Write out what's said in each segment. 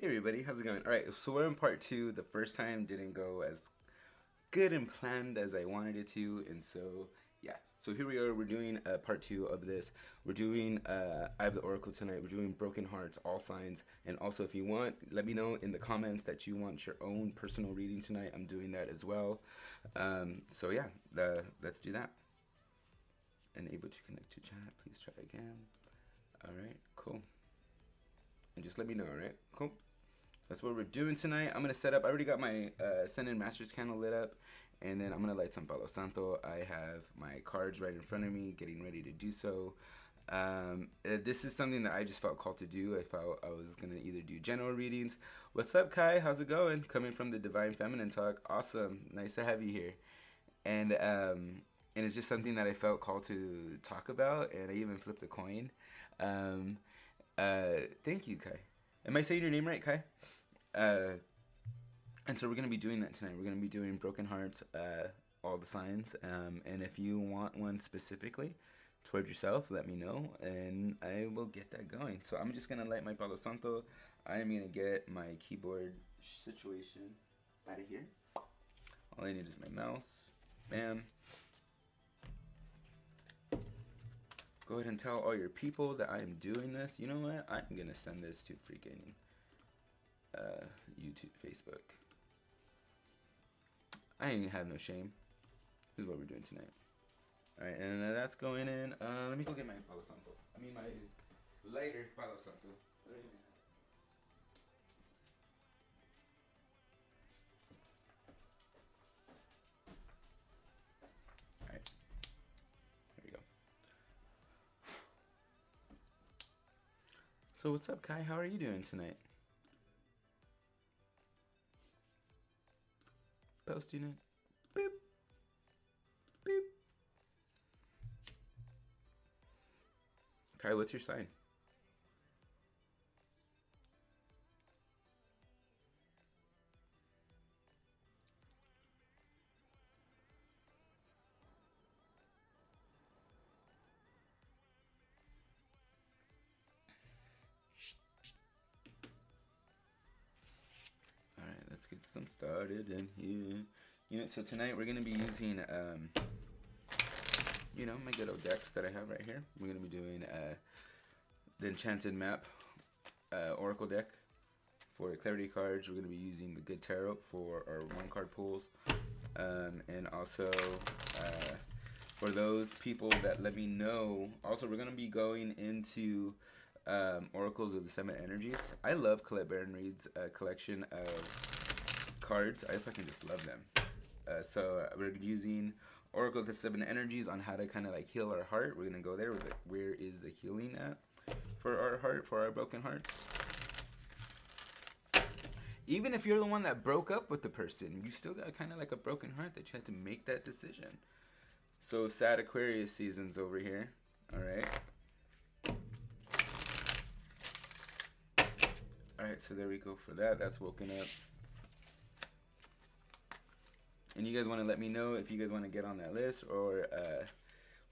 Hey everybody, how's it going? Alright, so we're in part two. The first time didn't go as good and planned as I wanted it to, and so yeah. So here we are, we're doing part two of this. We're doing, I have the Oracle tonight, we're doing Broken Hearts, all signs, and also if you want, let me know in the comments that you want your own personal reading tonight. I'm doing that as well. So yeah, let's do that. Unable to connect to chat, please try again. Alright, cool. And just let me know, alright? Cool. That's what we're doing tonight. I'm going to set up, I already got my Sun and Masters candle lit up, and then I'm going to light some Palo Santo. I have my cards right in front of me, getting ready to do so. This is something that I just felt called to do. I felt I was going to either do general readings. What's up, Kai? How's it going? Coming from the Divine Feminine Talk. Awesome. Nice to have you here. And it's just something that I felt called to talk about, and I even flipped a coin. Thank you, Kai. Am I saying your name right, Kai? And so we're going to be doing that tonight. We're going to be doing Broken Hearts, all the signs. And if you want one specifically toward yourself, let me know, and I will get that going. So I'm just going to light my Palo Santo. I'm going to get my keyboard situation out of here. All I need is my mouse. Bam. Go ahead and tell all your people that I am doing this. You know what? I'm going to send this to freaking YouTube, Facebook. I ain't have no shame. This is what we're doing tonight. Alright, and that's going in. Let me go get my Palo Santo. I mean, my lighter Palo Santo. Alright. There we go. So, what's up, Kai? How are you doing tonight? Posting it. Boop. Boop. Kai, what's your sign? Alright, let's get some started in here. You know, so tonight we're gonna be using you know, my good old decks that I have right here. We're gonna be doing the Enchanted Map Oracle deck for clarity cards. We're gonna be using the Good Tarot for our one card pulls, and also for those people that let me know. Also, we're gonna be going into Oracles of the Seven Energies. I love Colette Baron Reed's collection of cards. I fucking just love them. So we're using Oracle of the Seven Energies on how to kind of like heal our heart. We're gonna go there with where is the healing at for our heart, for our broken hearts. Even if you're the one that broke up with the person, you still got kind of like a broken heart that you had to make that decision. So sad Aquarius season's over here. All right. All right, so there we go for that. That's woken up. And you guys want to let me know if you guys want to get on that list or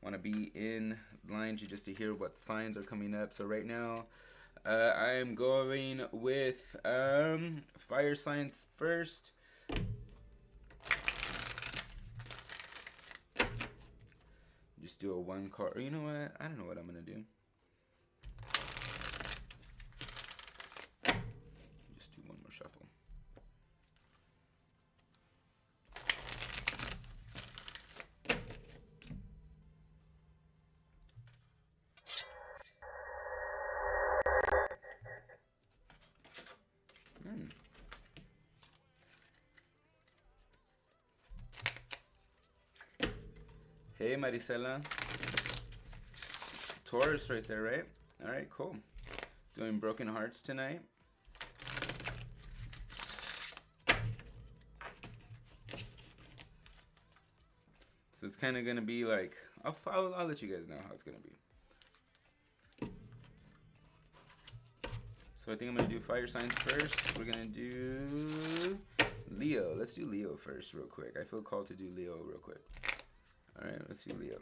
want to be in line just to hear what signs are coming up. So right now, I'm going with fire signs first. Just do a one card. Or you know what? I don't know what I'm going to do. Just do one more shuffle. Hey, Maricela. Taurus right there, right? All right, cool. Doing Broken Hearts tonight. So it's kind of going to be like, I'll let you guys know how it's going to be. So I think I'm going to do fire signs first. We're going to do Leo. Let's do Leo first real quick. I feel called to do Leo real quick. All right, let's do Leo.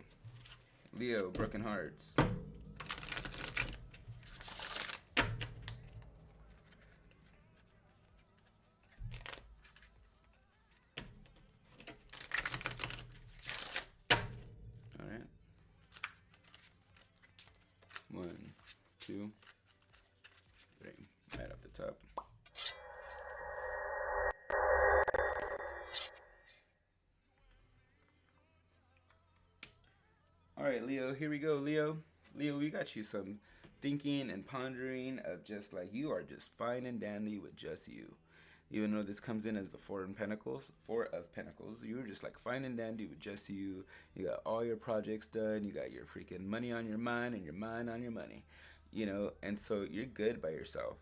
Leo, Broken Hearts. 2, 3, right off the top. All right, Leo, here we go, Leo. Leo, we got you some thinking and pondering of just like you are just fine and dandy with just you. Even though this comes in as the Four of Pentacles, you were just like fine and dandy with just you. You got all your projects done. You got your freaking money on your mind and your mind on your money, you know, and so you're good by yourself.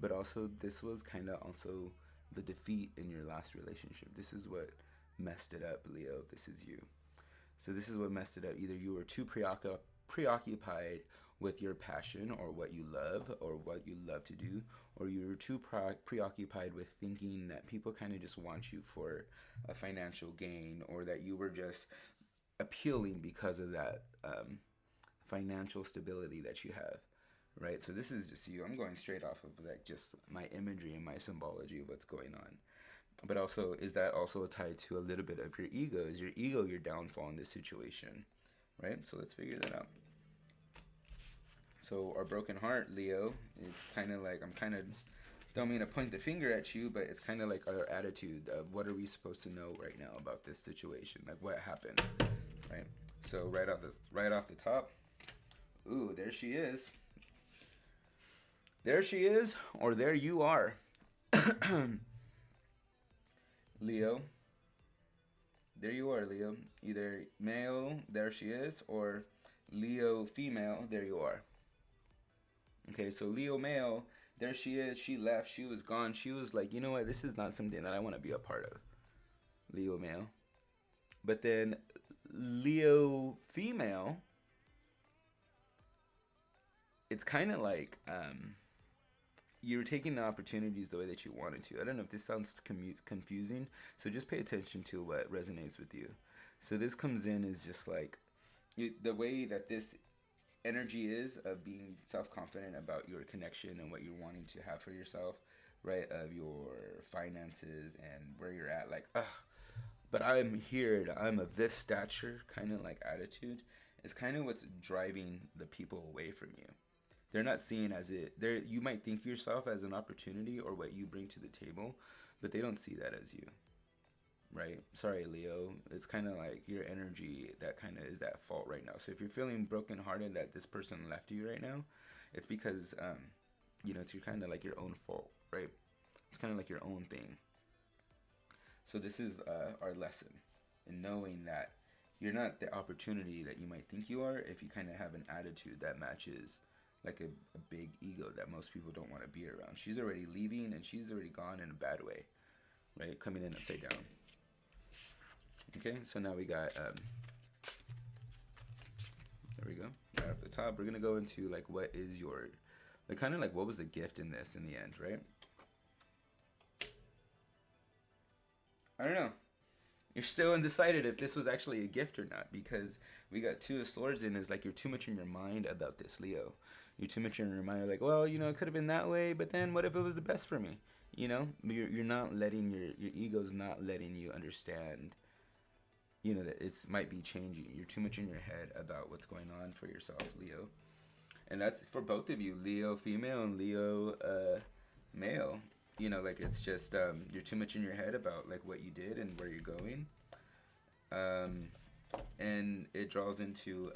But also, this was kind of also the defeat in your last relationship. This is what messed it up, Leo. This is you. So this is what messed it up. Either you were too preoccupied with your passion or what you love to do, or you were too preoccupied with thinking that people kind of just want you for a financial gain, or that you were just appealing because of that financial stability that you have, right? So this is just you. I'm going straight off of like just my imagery and my symbology of what's going on. But also, is that also tied to a little bit of your ego? Is your ego your downfall in this situation, right? So let's figure that out. So our broken heart, Leo, it's kind of like, don't mean to point the finger at you, but it's kind of like our attitude of what are we supposed to know right now about this situation? Like what happened, right? So right off the top, ooh, there she is. There she is, or there you are. Leo, there you are, Leo. Either male, there she is, or Leo female, there you are. Okay, so Leo male, there she is. She left. She was gone. She was like, you know what? This is not something that I want to be a part of. Leo male. But then Leo female, it's kind of like you're taking the opportunities the way that you wanted to. I don't know if this sounds confusing, so just pay attention to what resonates with you. So this comes in is just like the way that this energy is of being self-confident about your connection and what you're wanting to have for yourself, right? Of your finances and where you're at, like, but I'm here, I'm of this stature, kind of like attitude is kind of what's driving the people away from you. They're not seeing as it, you might think yourself as an opportunity or what you bring to the table, but they don't see that as you, right? Sorry, Leo. It's kind of like your energy that kind of is at fault right now. So if you're feeling brokenhearted that this person left you right now, it's because, you know, it's kind of like your own fault, right? It's kind of like your own thing. So this is our lesson in knowing that you're not the opportunity that you might think you are if you kind of have an attitude that matches like a big ego that most people don't want to be around. She's already leaving and she's already gone in a bad way, right? Coming in upside down. Okay, so now we got, there we go, right off the top. We're going to go into like what is your, like kind of like what was the gift in this in the end, right? I don't know. You're still undecided if this was actually a gift or not, because we got Two of Swords in is like you're too much in your mind about this, Leo. You're too much in your mind. You're like, well, you know, it could have been that way, but then what if it was the best for me? You know, you're not letting your ego's not letting you understand, you know, that it might be changing. You're too much in your head about what's going on for yourself, Leo. And that's for both of you, Leo female and Leo male. You know, like it's just you're too much in your head about like what you did and where you're going, and it draws into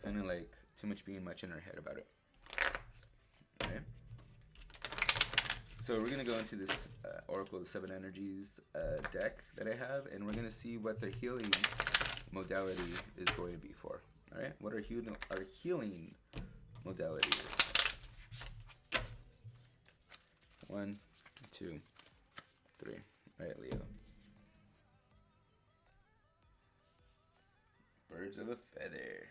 kind of like too much being much in our head about it. Okay. So we're gonna go into this Oracle of the Seven Energies deck that I have, and we're gonna see what the healing modality is going to be for. All right, what our healing modality is. 1, 2, 3. All right, Leo. Birds of a feather.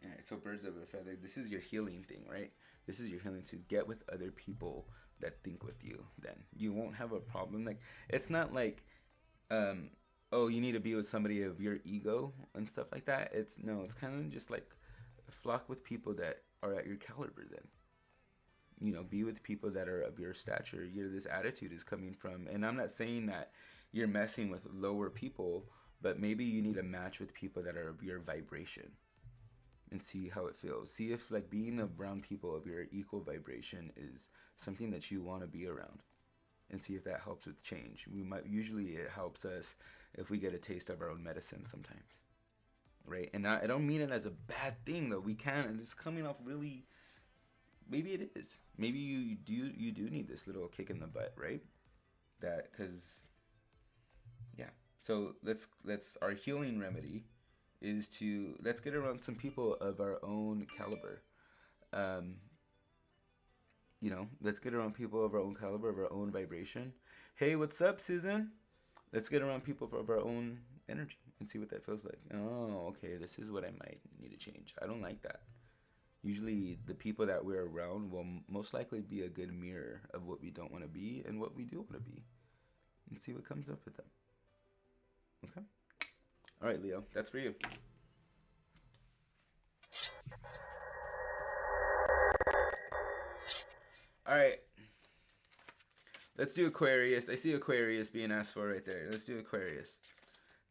All right, so birds of a feather. This is your healing thing, right? This is your healing to get with other people that think with you. Then you won't have a problem. Like it's not like, oh, you need to be with somebody of your ego and stuff like that. It's kind of just like flock with people that are at your caliber. Then, you know, be with people that are of your stature. This attitude is coming from, and I'm not saying that you're messing with lower people, but maybe you need to match with people that are of your vibration and see how it feels. See if like being around people of your equal vibration is something that you want to be around, and see if that helps with change. Usually it helps us if we get a taste of our own medicine sometimes, right? And I don't mean it as a bad thing though. We can, and it's coming off really. Maybe it is. Maybe you do need this little kick in the butt, right? That, because yeah. So let's our healing remedy is to let's get around some people of our own caliber. You know, let's get around people of our own caliber, of our own vibration. Hey, what's up, Susan? Let's get around people of our own energy and see what that feels like. Oh, okay, this is what I might need to change. I don't like that. Usually the people that we're around will most likely be a good mirror of what we don't want to be and what we do want to be. And see what comes up with them. Okay? All right, Leo, that's for you. All right. Let's do Aquarius. I see Aquarius being asked for right there. Let's do Aquarius.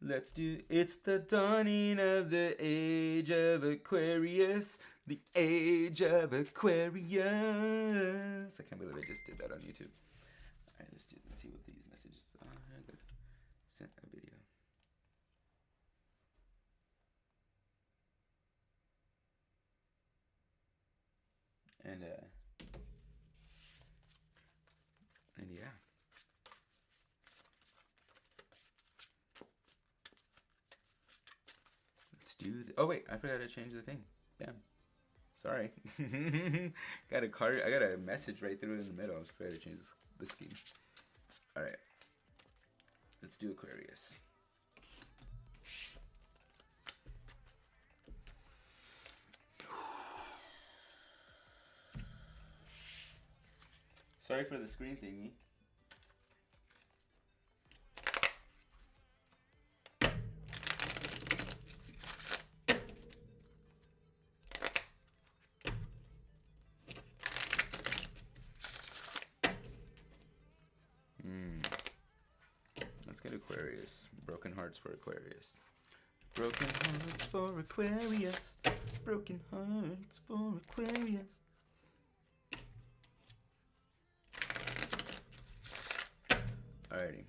It's the dawning of the age of Aquarius. The age of Aquarius. I can't believe I just did that on YouTube. All right, let's see what these messages are. I sent a video. And yeah. Let's do oh wait, I forgot to change the thing. Damn. Sorry. Got a card. I got a message right through in the middle. I was afraid to change the scheme. All right. Let's do Aquarius. Sorry for the screen thingy. Let's get Aquarius. Broken hearts for Aquarius. Broken hearts for Aquarius. Broken hearts for Aquarius. Alrighty.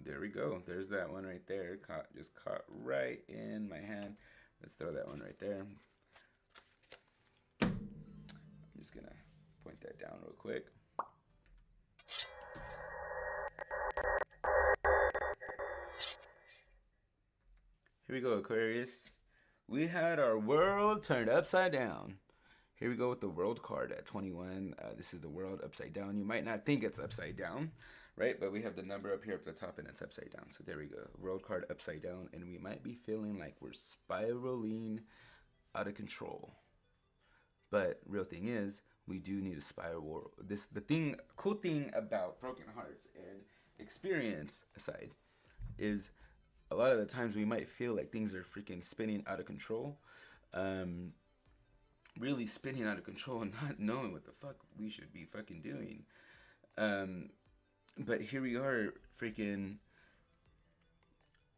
There we go. There's that one right there. Just caught right in my hand. Let's throw that one right there. I'm just gonna point that down real quick. Here we go, Aquarius. We had our world turned upside down. Here we go with the world card at 21. This is the world upside down. You might not think it's upside down, right? But we have the number up here at the top and it's upside down. So there we go. World card upside down. And we might be feeling like we're spiraling out of control. But real thing is, we do need a spiral. Cool thing about broken hearts and experience aside is a lot of the times we might feel like things are freaking spinning out of control. Really spinning out of control and not knowing what the fuck we should be fucking doing. But here we are freaking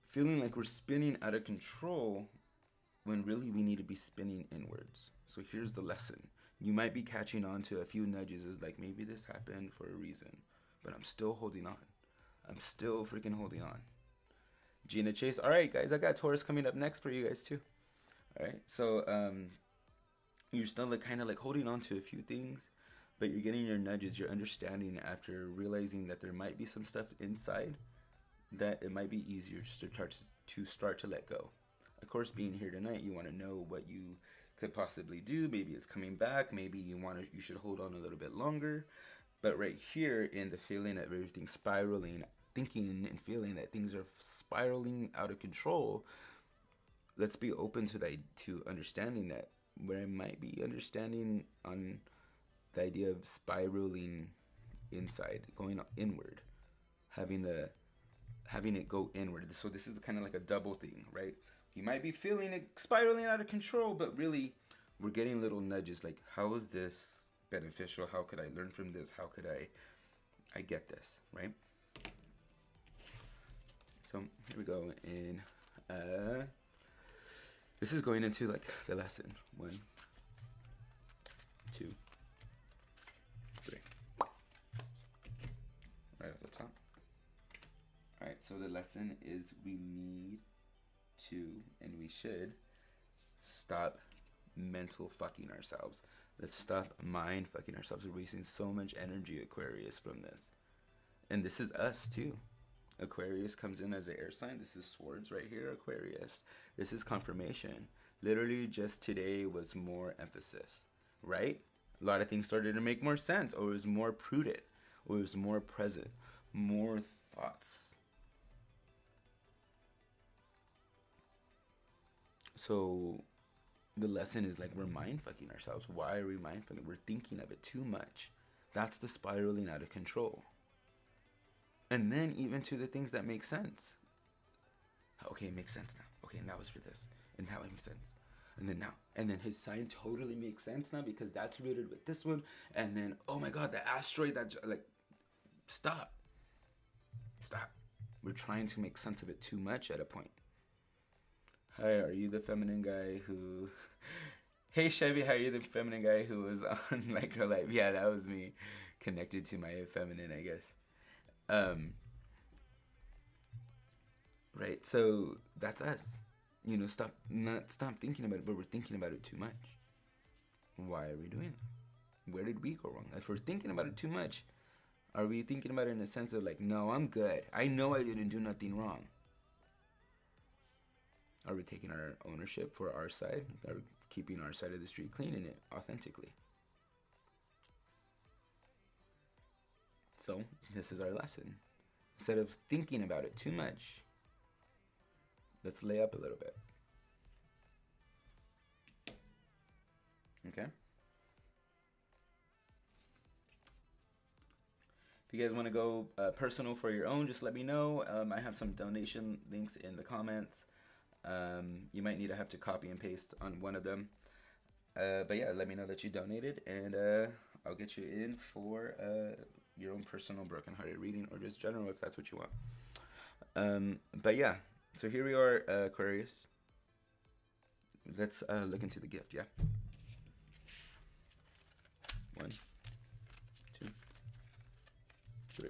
feeling like we're spinning out of control when really we need to be spinning inwards. So here's the lesson. You might be catching on to a few nudges as like, maybe this happened for a reason, but I'm still holding on. I'm still freaking holding on. Gina Chase. All right, guys, I got Taurus coming up next for you guys too. All right, so you're still like kind of like holding on to a few things, but you're getting your nudges, you're understanding after realizing that there might be some stuff inside that it might be easier just to start to let go. Of course, being here tonight, you want to know what you could possibly do. Maybe it's coming back. Maybe you should hold on a little bit longer. But right here in the feeling of everything spiraling, thinking and feeling that things are spiraling out of control, let's be open to understanding that, where I might be understanding on the idea of spiraling inside, going inward, having it go inward. So this is kind of like a double thing, right? You might be feeling it spiraling out of control, but really we're getting little nudges like, how is this beneficial? How could I learn from this? How could I get this, right? So here we go. In this is going into like the lesson. 1, 2, 3. Right off the top. Alright, so the lesson is we need to, and we should, stop mental fucking ourselves. Let's stop mind fucking ourselves. We're wasting so much energy, Aquarius, from this. And this is us too. Aquarius comes in as an air sign. This is swords right here, Aquarius. This is confirmation. Literally just today was more emphasis, right? A lot of things started to make more sense, or it was more prudent, or it was more present, more thoughts. So the lesson is like, we're mind fucking ourselves. Why are we mind fucking? We're thinking of it too much. That's the spiraling out of control. And then even to the things that make sense. Okay, it makes sense now. Okay, and that was for this. And now it makes sense. And then now. And then his sign totally makes sense now because that's rooted with this one. And then, oh my God, the asteroid that, like, stop. Stop. We're trying to make sense of it too much at a point. Hi, are you the feminine guy who... Hey, Chevy, how are you the feminine guy who was on Micro Life? Yeah, that was me. Connected to my feminine, I guess. Right, so that's us. You know, stop thinking about it, but we're thinking about it too much. Why are we doing it? Where did we go wrong? If we're thinking about it too much, are we thinking about it in a sense of like, no, I'm good. I know I didn't do nothing wrong. Are we taking our ownership for our side? Are we keeping our side of the street, cleaning it authentically? So this is our lesson. Instead of thinking about it too much, let's lay up a little bit. Okay? If you guys want to go personal for your own, just let me know. I have some donation links in the comments. You might need to have to copy and paste on one of them. But yeah, let me know that you donated, and I'll get you in for your own personal brokenhearted reading, or just general if that's what you want. But yeah, so here we are, Aquarius. Let's look into the gift, yeah? 1, 2, 3.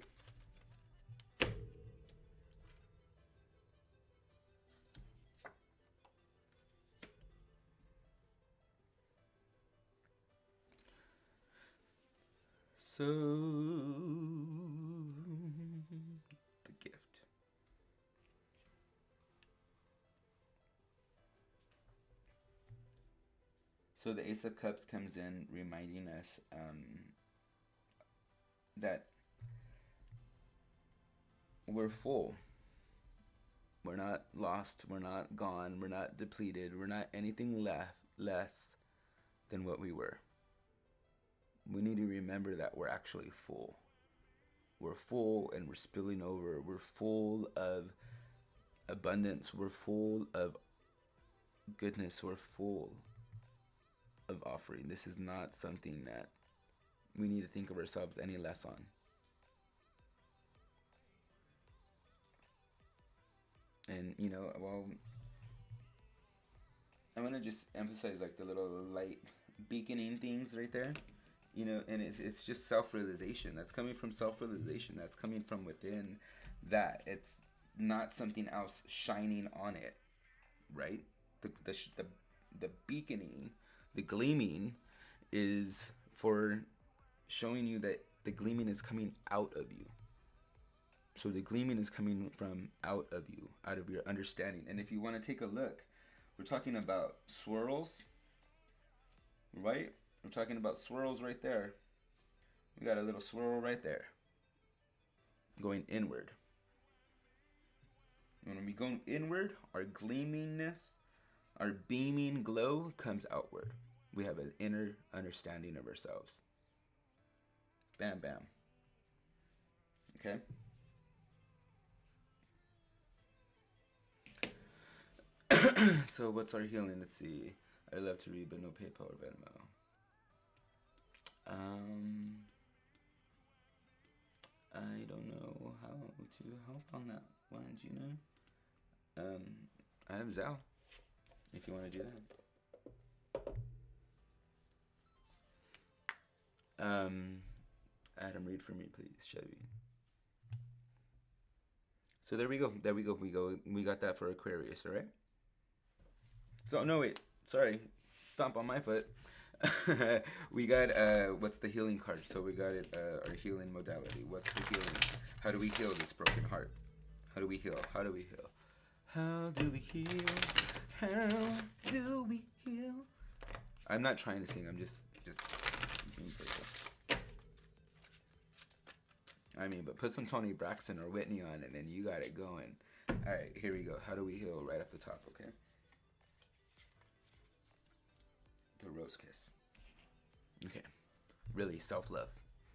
So, the gift. So the Ace of Cups comes in reminding us that we're full. We're not lost. We're not gone. We're not depleted. We're not anything less than what we were. We need to remember that we're actually full. We're full and we're spilling over. We're full of abundance. We're full of goodness. We're full of offering. This is not something that we need to think of ourselves any less on. And, you know, well, I want to just emphasize like the little light beaconing things right there. You know, and it's just self-realization. That's coming from self-realization. That's coming from within that. It's not something else shining on it, right? The beaconing, the gleaming is for showing you that the gleaming is coming out of you. So the gleaming is coming from out of you, out of your understanding. And if you want to take a look, we're talking about swirls, right? We're talking about swirls right there. We got a little swirl right there going inward. When we go inward, our gleamingness, our beaming glow comes outward. We have an inner understanding of ourselves. Bam, bam. Okay? So what's our healing? Let's see. I love to read, but no PayPal or Venmo. I don't know how to help on that one, Gina. I have Zelle, if you want to do that. Adam, read for me, please, Chevy. So there we go. We got that for Aquarius, all right? So, no, wait. Sorry. Stomp on my foot. We got, what's the healing card? So we got it, our healing modality. What's the healing? How do we heal this broken heart? How do we heal? How do we heal? How do we heal? How do we heal? I'm not trying to sing. I'm just being playful. I mean, but put some Tony Braxton or Whitney on, and then you got it going. All right, here we go. How do we heal? Right off the top, okay? The rose kiss. Okay. Really, self-love.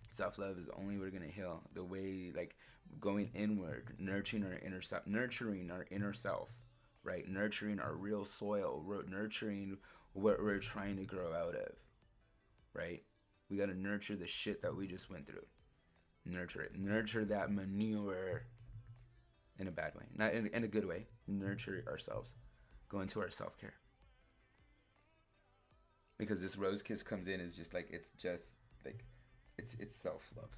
Self-love is the only way we're going to heal. The way, like, going inward, nurturing our inner self, right? Nurturing our real soil, nurturing what we're trying to grow out of, right? We got to nurture the shit that we just went through. Nurture it. Nurture that manure in a bad way. Not in a good way. Nurture ourselves. Go into our self-care. Because this rose kiss comes in is just like, it's self-love.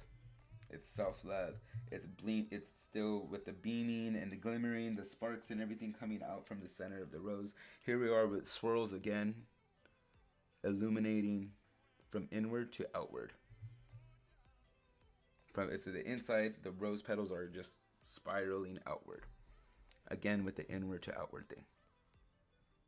It's self-love. It's still with the beaming and the glimmering, the sparks and everything coming out from the center of the rose. Here we are with swirls again, illuminating from inward to outward. From it's to the inside, the rose petals are just spiraling outward. Again with the inward to outward thing.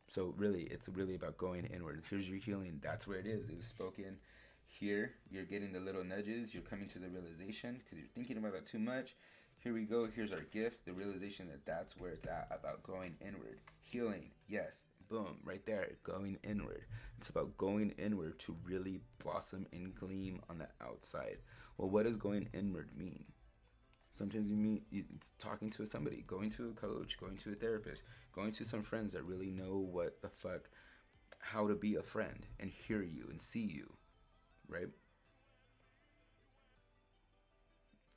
So really, it's really about going inward. Here's your healing. That's where it is. It was spoken here. You're getting the little nudges. You're coming to the realization because you're thinking about it too much. Here we go. Here's our gift. The realization that that's where it's at, about going inward. Healing. Yes. Boom. Right there. Going inward. It's about going inward to really blossom and gleam on the outside. Well, what does going inward mean? Sometimes it's talking to somebody, going to a coach, going to a therapist, going to some friends that really know what the fuck, how to be a friend and hear you and see you, right?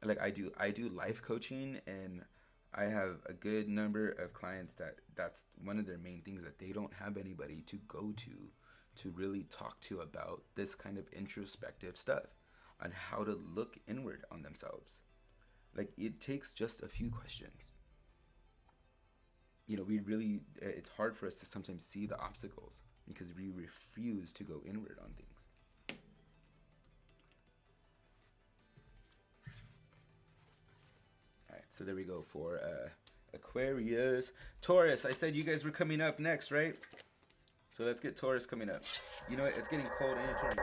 Like I do life coaching, and I have a good number of clients that's one of their main things, that they don't have anybody to go to really talk to about this kind of introspective stuff on how to look inward on themselves. Like, it takes just a few questions. You know, it's hard for us to sometimes see the obstacles because we refuse to go inward on things. All right, so there we go for Aquarius. Taurus, I said you guys were coming up next, right? So let's get Taurus coming up. You know what? It's getting cold in here.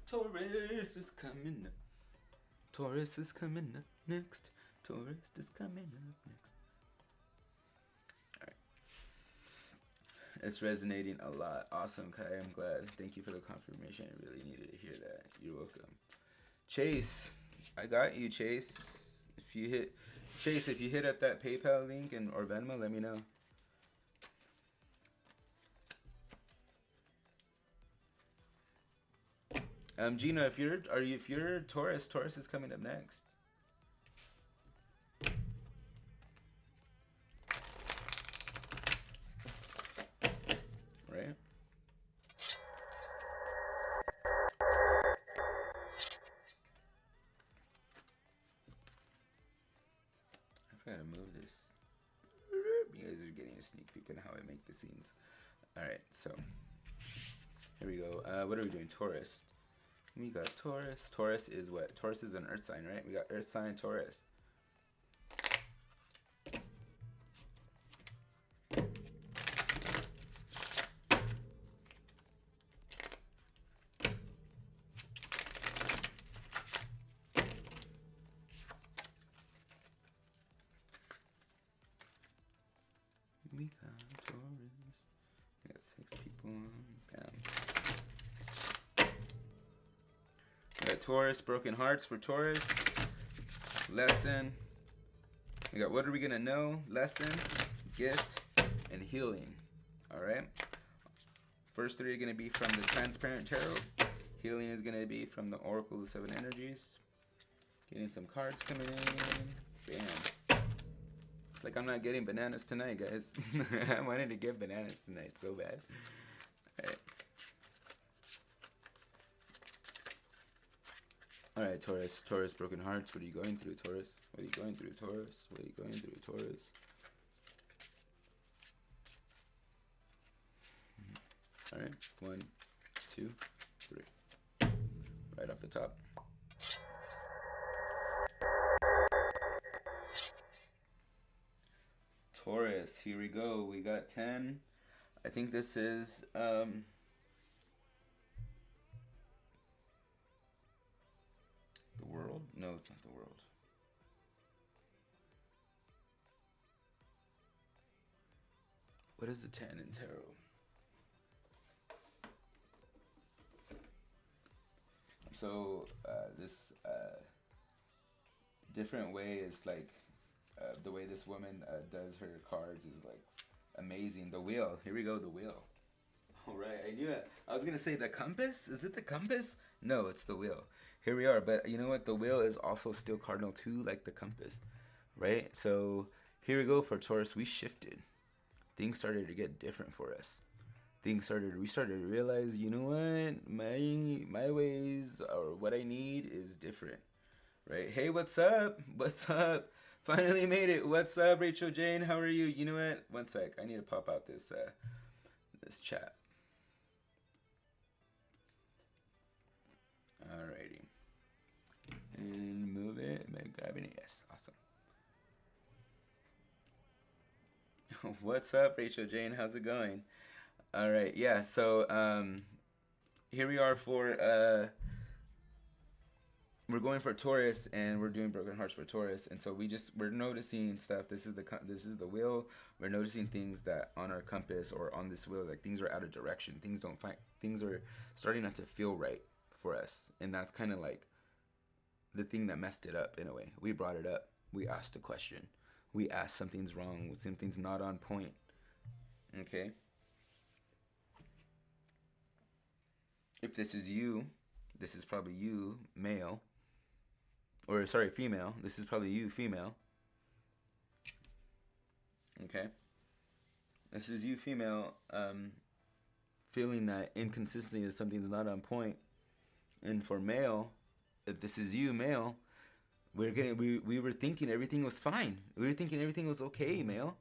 Taurus is coming up. Taurus is coming up next. Taurus is coming up next. Alright. It's resonating a lot. Awesome, Kai. I'm glad. Thank you for the confirmation. I really needed to hear that. You're welcome. Chase. I got you, Chase. If you hit up that PayPal link or Venmo, let me know. Gina, if you're Taurus is coming up next. Right? I forgot to move this. You guys are getting a sneak peek on how I make the scenes. Alright, so here we go. What are we doing? Taurus. We got Taurus. Taurus is what? Taurus is an earth sign, right? We got earth sign Taurus. We got Taurus. We got 6 people. Bam. We got Taurus, broken hearts for Taurus. Lesson. We got what are we gonna know, lesson, gift, and healing. All right. First three are gonna be from the Transparent Tarot. Healing is gonna be from the Oracle of the Seven Energies. Getting some cards coming in. Bam. It's like I'm not getting bananas tonight, guys. I wanted to get bananas tonight so bad. Alright. Alright, Taurus. Taurus, broken hearts. What are you going through, Taurus? What are you going through, Taurus? What are you going through, Taurus? Alright. 1, 2, 3. Right off the top. Taurus, here we go. We got 10. I think this is the world? No, it's not the world. What is the 10 in tarot? So this different way is like the way this woman does her cards is like amazing. The wheel. Here we go. The wheel. All right. I knew it. I was gonna say the compass. Is it the compass? No, it's the wheel. Here we are. But you know what? The wheel is also still cardinal too, like the compass, right? So here we go for Taurus. We shifted. Things started to get different for us. We started to realize, you know what? My ways or what I need is different, right? Hey, what's up? What's up? Finally made it. What's up, Rachel Jane? How are you? You know what? One sec. I need to pop out this this chat. Alrighty. And move it. Am I grabbing it? Yes. Awesome. What's up, Rachel Jane? How's it going? Alright, yeah, so here we are for we're going for Taurus, and we're doing broken hearts for Taurus, and so we're noticing stuff. This is the wheel. We're noticing things that on our compass or on this wheel, like things are out of direction. Things are starting not to feel right for us, and that's kind of like the thing that messed it up in a way. We brought it up. We asked a question. We asked something's wrong. Something's not on point. Okay. If this is you, this is probably you, male. Or, sorry, female. This is probably you, female. Okay? This is you, female, feeling that inconsistency is something's not on point. And for male, if this is you, male, we were thinking everything was fine. We were thinking everything was okay, male.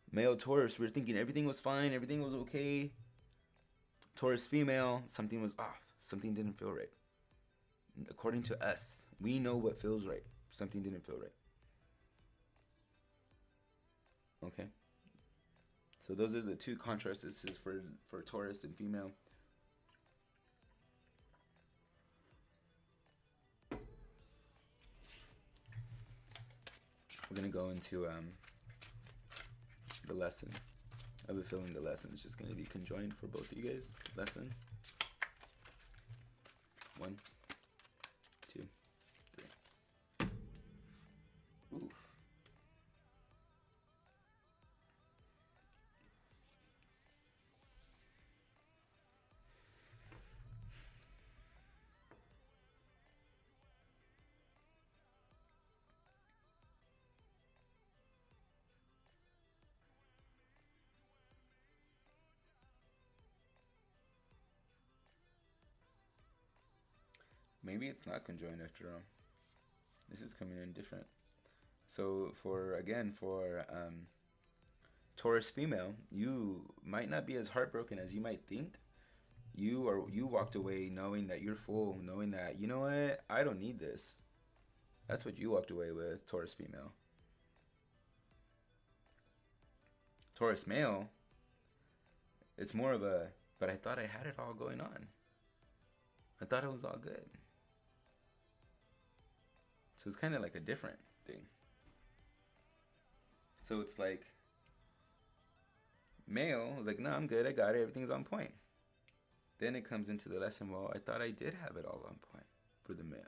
Male Taurus, we were thinking everything was fine, everything was okay. Taurus female, something was off. Something didn't feel right. According to us, we know what feels right. Something didn't feel right. Okay. So those are the two contrasts. This is for Taurus and female. We're gonna go into the lesson. I have a feeling the lesson is just gonna be conjoined for both of you guys. Lesson. 1, 2, 3. Oof. Maybe it's not conjoined after all. This is coming in different. So for Taurus female, you might not be as heartbroken as you might think. You walked away knowing that you're full, knowing that, you know what, I don't need this. That's what you walked away with, Taurus female. Taurus male, it's more of a, but I thought I had it all going on. I thought it was all good. So it's kind of like a different thing. So it's like, male, like, no, I'm good, I got it, everything's on point. Then it comes into the lesson, well, I thought I did have it all on point for the male.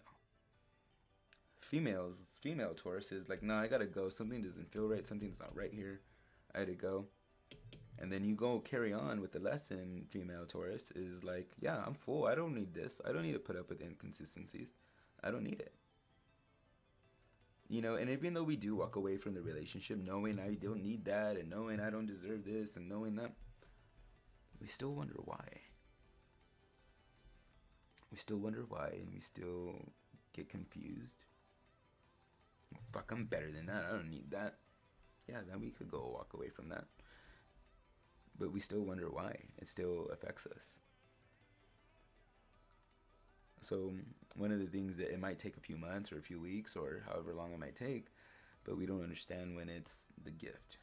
female Taurus is like, nah, I gotta go. Something doesn't feel right. Something's not right here. I had to go. And then you go carry on with the lesson. Female Taurus is like, yeah, I'm full. I don't need this. I don't need to put up with inconsistencies. I don't need it. You know, and even though we do walk away from the relationship knowing I don't need that, and knowing I don't deserve this, and knowing that, we still wonder why. We still wonder why, and we still get confused. Fuck, I'm better than that. I don't need that. Yeah, then we could go walk away from that. But we still wonder why. It still affects us. So one of the things that it might take a few months or a few weeks or however long it might take, but we don't understand when it's the gift.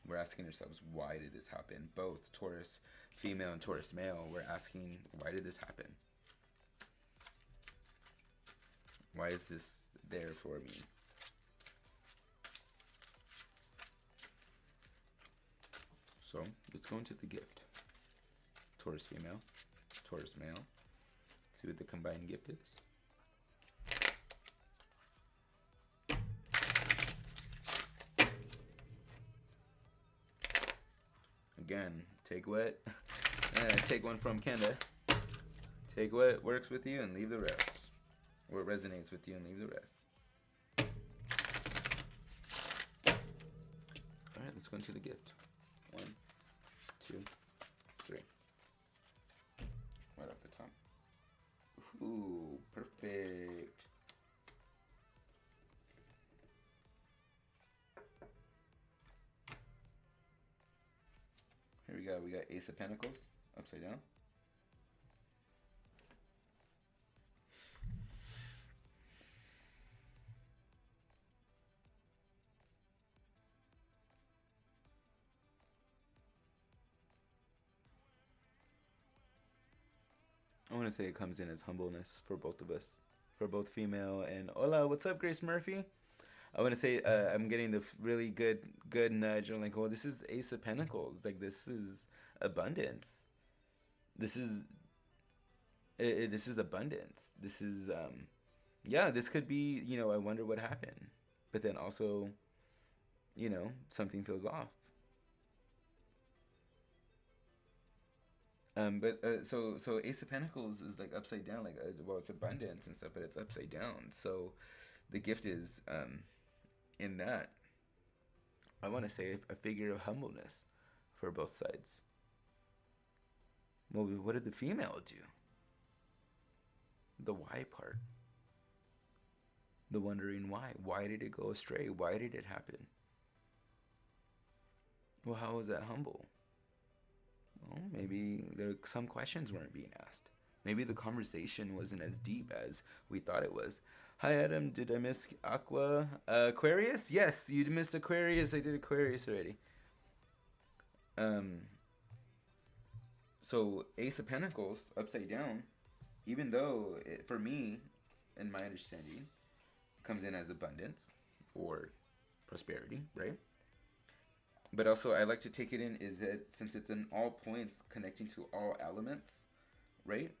We're asking ourselves, why did this happen? Both Taurus female and Taurus male, we're asking, why did this happen? Why is this there for me? So let's go into the gift. Taurus female, Taurus male. See what the combined gift is. Again, take what? Take one from Kenda. Take what works with you and leave the rest. What resonates with you and leave the rest. Alright, let's go into the gift. 1, 2, 3. Right off the top. Ooh, perfect. Here we go. We got Ace of Pentacles upside down. I want to say it comes in as humbleness for both of us, for both female and hola. What's up, Grace Murphy? I want to say I'm getting the really good nudge. I'm like, oh, this is Ace of Pentacles. Like, this is abundance. This is abundance. This is yeah. This could be, you know, I wonder what happened, but then also, you know, something feels off. So Ace of Pentacles is like upside down, like well, it's abundance and stuff, but it's upside down. So the gift is in that. I want to say a figure of humbleness for both sides. Well, what did the female do? The why part. The wondering why. Why did it go astray? Why did it happen? Well, how was that humble? Well, maybe some questions weren't being asked. Maybe the conversation wasn't as deep as we thought it was. Hi, Adam. Did I miss Aquarius? Yes, you missed Aquarius. I did Aquarius already. So Ace of Pentacles upside down, even though for me, in my understanding, comes in as abundance or prosperity, right? But also, I like to take it in is that since it's in all points connecting to all elements, right?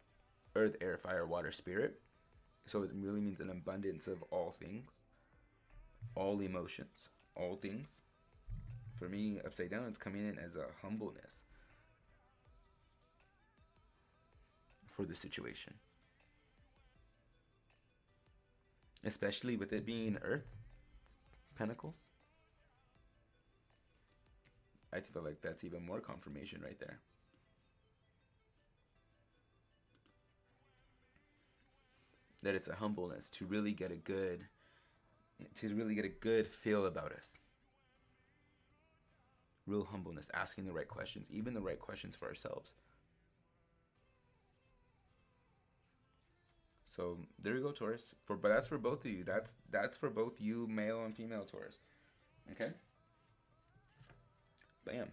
Earth, air, fire, water, spirit. So it really means an abundance of all things, all emotions, all things. For me, upside down, it's coming in as a humbleness for the situation. Especially with it being Earth, Pentacles. I feel like that's even more confirmation right there. That it's a humbleness to really get a good feel about us. Real humbleness, asking the right questions, even the right questions for ourselves. So there you go, Taurus. But that's for both of you. That's for both you, male and female Taurus. Okay? Bam.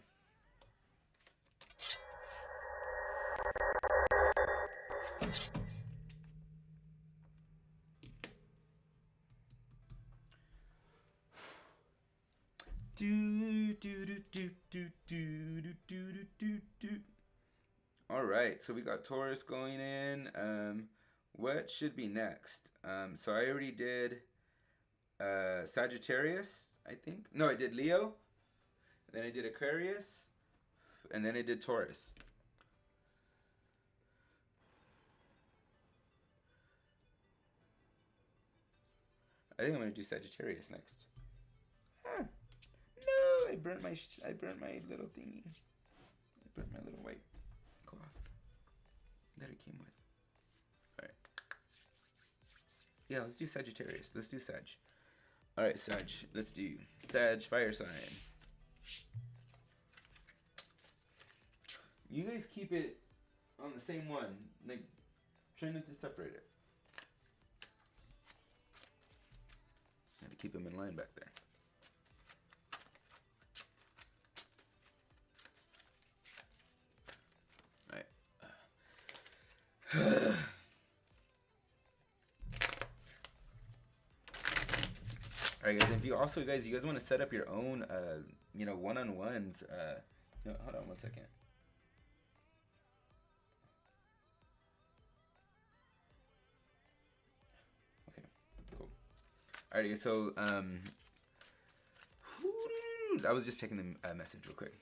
All right, so we got Taurus going in. What should be next? So I already did Sagittarius, I think. No, I did Leo. Then I did Aquarius. And then I did Taurus. I think I'm gonna do Sagittarius next. Ah, no, I burnt my little thingy. I burnt my little white cloth that it came with. All right. Yeah, let's do Sagittarius. Let's do Sag. All right, Sag. Let's do Sag fire sign. You guys keep it on the same one. Like, try not to separate it. Gotta keep them in line back there. Alright. Alright guys, if you also you guys want to set up your own one-on-ones, no, hold on one second. Okay, cool. Alrighty, so I was just checking the message real quick.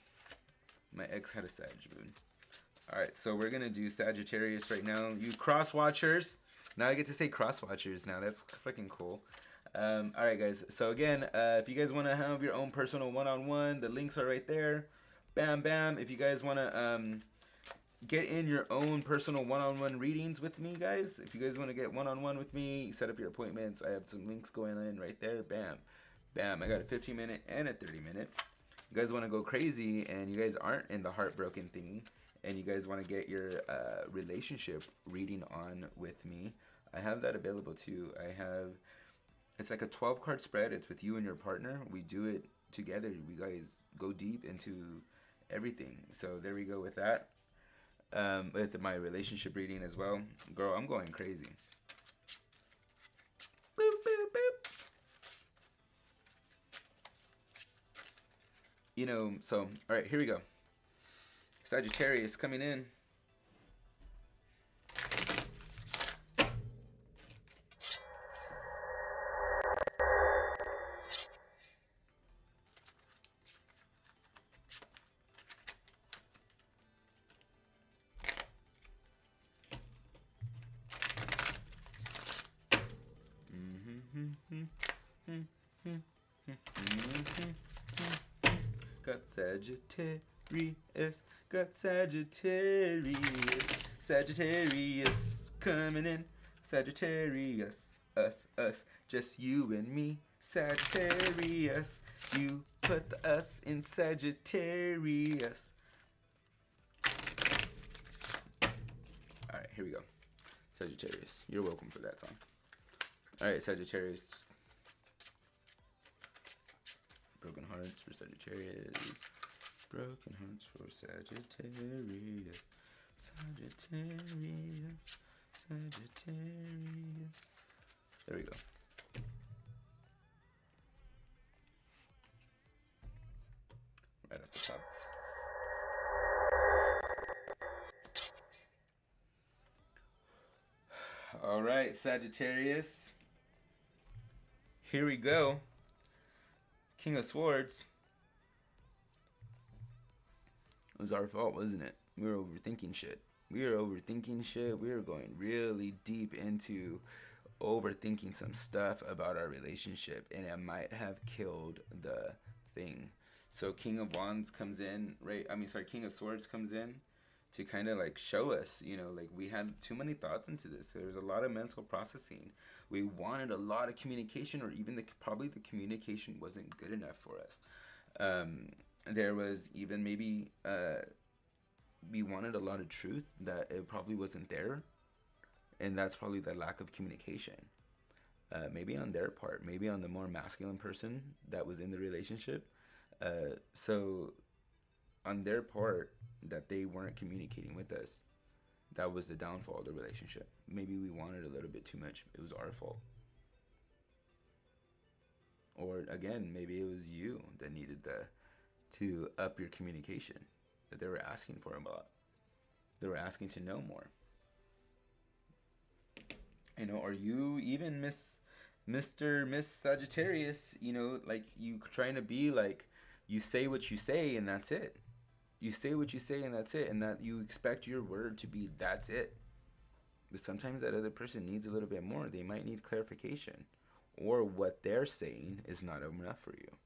My ex had a Sag moon. Alright, so we're gonna do Sagittarius right now. You cross watchers. Now I get to say cross watchers now. That's fucking cool. Alright guys, so again, if you guys want to have your own personal one-on-one, the links are right there. Bam bam. If you guys want to get in your own personal one-on-one readings with me, guys, if you guys want to get one-on-one with me, set up your appointments. I have some links going in right there. Bam bam. I got a 15-minute and a 30-minute. You guys want to go crazy and you guys aren't in the heartbroken thing and you guys want to get your relationship reading on with me, I have that available too. It's like a 12-card spread. It's with you and your partner. We do it together. We guys go deep into everything. So there we go with that. With my relationship reading as well. Girl, I'm going crazy. Boop, boop, boop. You know, so, all right, here we go. Sagittarius coming in. Got Sagittarius, got Sagittarius, Sagittarius coming in, Sagittarius, us, just you and me, Sagittarius, you put the us in Sagittarius. Alright, here we go. Sagittarius, you're welcome for that song. Alright, Sagittarius. Broken hearts for Sagittarius. Broken hearts for Sagittarius. Sagittarius. Sagittarius. There we go. Right off the top. Alright, Sagittarius. Here we go. King of Swords. It was our fault, wasn't it? We were overthinking shit. We were going really deep into overthinking some stuff about our relationship, and it might have killed the thing. So King of Wands comes in, right? King of Swords comes in to kind of like show us, like we had too many thoughts into this. There was a lot of mental processing. We wanted a lot of communication, or even probably the communication wasn't good enough for us. There was even maybe we wanted a lot of truth that it probably wasn't there, and that's probably the lack of communication. Maybe on their part, maybe on the more masculine person that was in the relationship. So on their part, that they weren't communicating with us, that was the downfall of the relationship. Maybe we wanted a little bit too much. It was our fault. Or again, maybe it was you that needed to up your communication, that they were asking for a lot. They were asking to know more. Or you even Mr. Miss Sagittarius, you know, like you trying to be like, you say what you say and that's it. You say what you say and that's it, and that you expect your word to be that's it. But sometimes that other person needs a little bit more. They might need clarification, or what they're saying is not enough for you.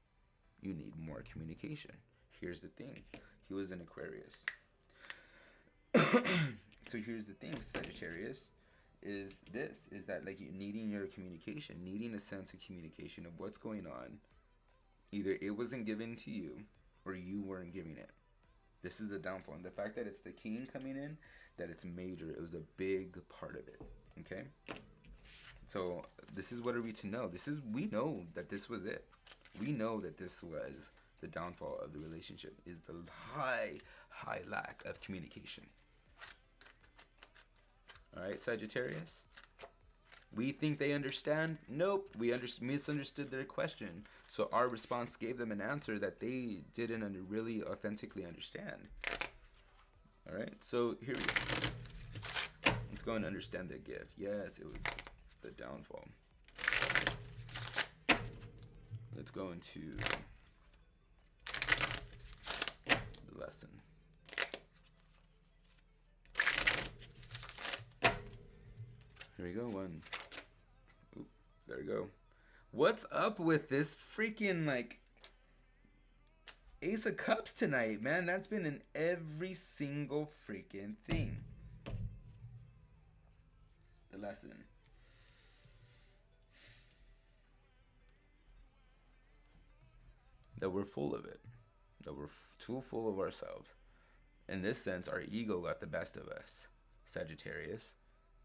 You need more communication. Here's the thing. He was an Aquarius. So here's the thing, Sagittarius, is that like you needing your communication, needing a sense of communication of what's going on. Either it wasn't given to you or you weren't giving it. This is the downfall. And the fact that it's the king coming in, that it's major, it was a big part of it. Okay? So this is what are we to know? We know that this was it. We know that this was the downfall of the relationship, is the high lack of communication. Alright, Sagittarius? We think they understand? Nope, we misunderstood their question. So our response gave them an answer that they didn't really authentically understand. Alright, so here we go. Let's go and understand the gift. Yes, it was the downfall. Let's go into the lesson. Here we go, one. Oop, there we go. What's up with this freaking, like, Ace of Cups tonight, man? That's been in every single freaking thing. The lesson. That we're full of it. That we're too full of ourselves. In this sense, our ego got the best of us, Sagittarius.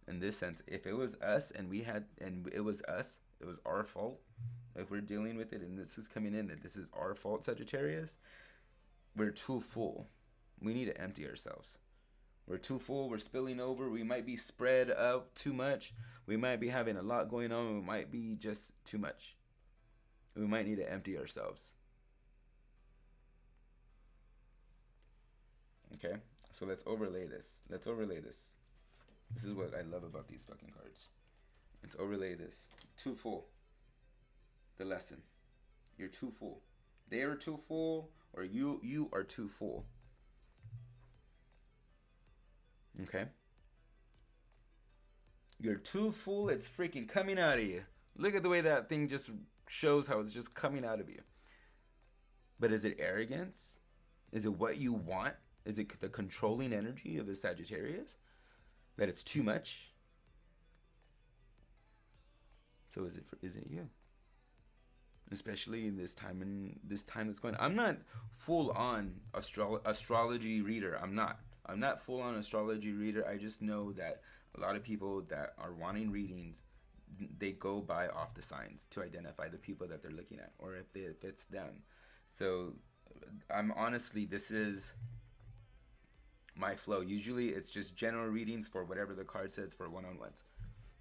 In this sense, if it was us and it was our fault. If we're dealing with it and this is coming in, that this is our fault, Sagittarius, we're too full. We need to empty ourselves. We're too full. We're spilling over. We might be spread out too much. We might be having a lot going on. We might be just too much. We might need to empty ourselves. Okay? So let's overlay this. This is what I love about these fucking cards. Let's overlay this. Too full. The lesson. You're too full. They are too full, or you are too full. Okay? You're too full, it's freaking coming out of you. Look at the way that thing just shows how it's just coming out of you. But is it arrogance? Is it what you want? Is it the controlling energy of a Sagittarius? That it's too much? So is it you? Especially in this time that's going on. I'm not full on astrology reader. I'm not full on astrology reader. I just know that a lot of people that are wanting readings, they go by off the signs to identify the people that they're looking at, or if it's them. So I'm honestly, this is my flow. Usually it's just general readings for whatever the card says for one-on-ones.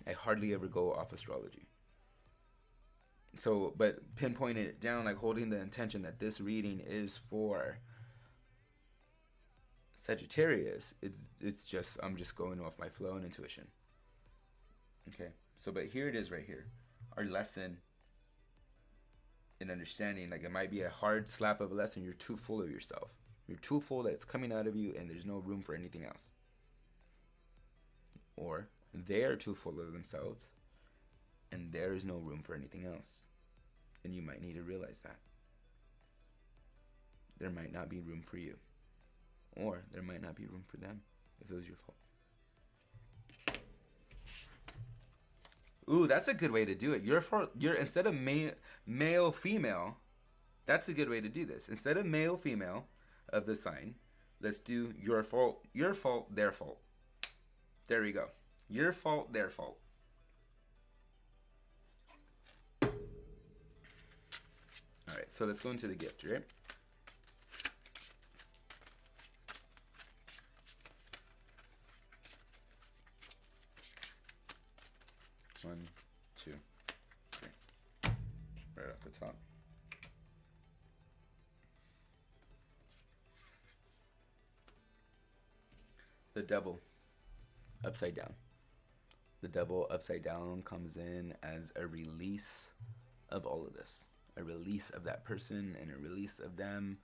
I hardly ever go off astrology. So, but pinpointing it down, like holding the intention that this reading is for Sagittarius, it's just, I'm just going off my flow and intuition. Okay, so but here it is right here. Our lesson in understanding, like it might be a hard slap of a lesson. You're too full of yourself. You're too full that it's coming out of you and there's no room for anything else. Or they are too full of themselves and there is no room for anything else. And you might need to realize that. There might not be room for you. Or there might not be room for them if it was your fault. Ooh, that's a good way to do it. You're instead of male, female, that's a good way to do this. Instead of male, female of the sign, let's do your fault, their fault. There we go. Your fault, their fault. All right, so let's go into the gift, right? One, two, three. Right off the top. The devil, upside down. The Devil upside down comes in as a release of all of this. A release of that person and a release of them,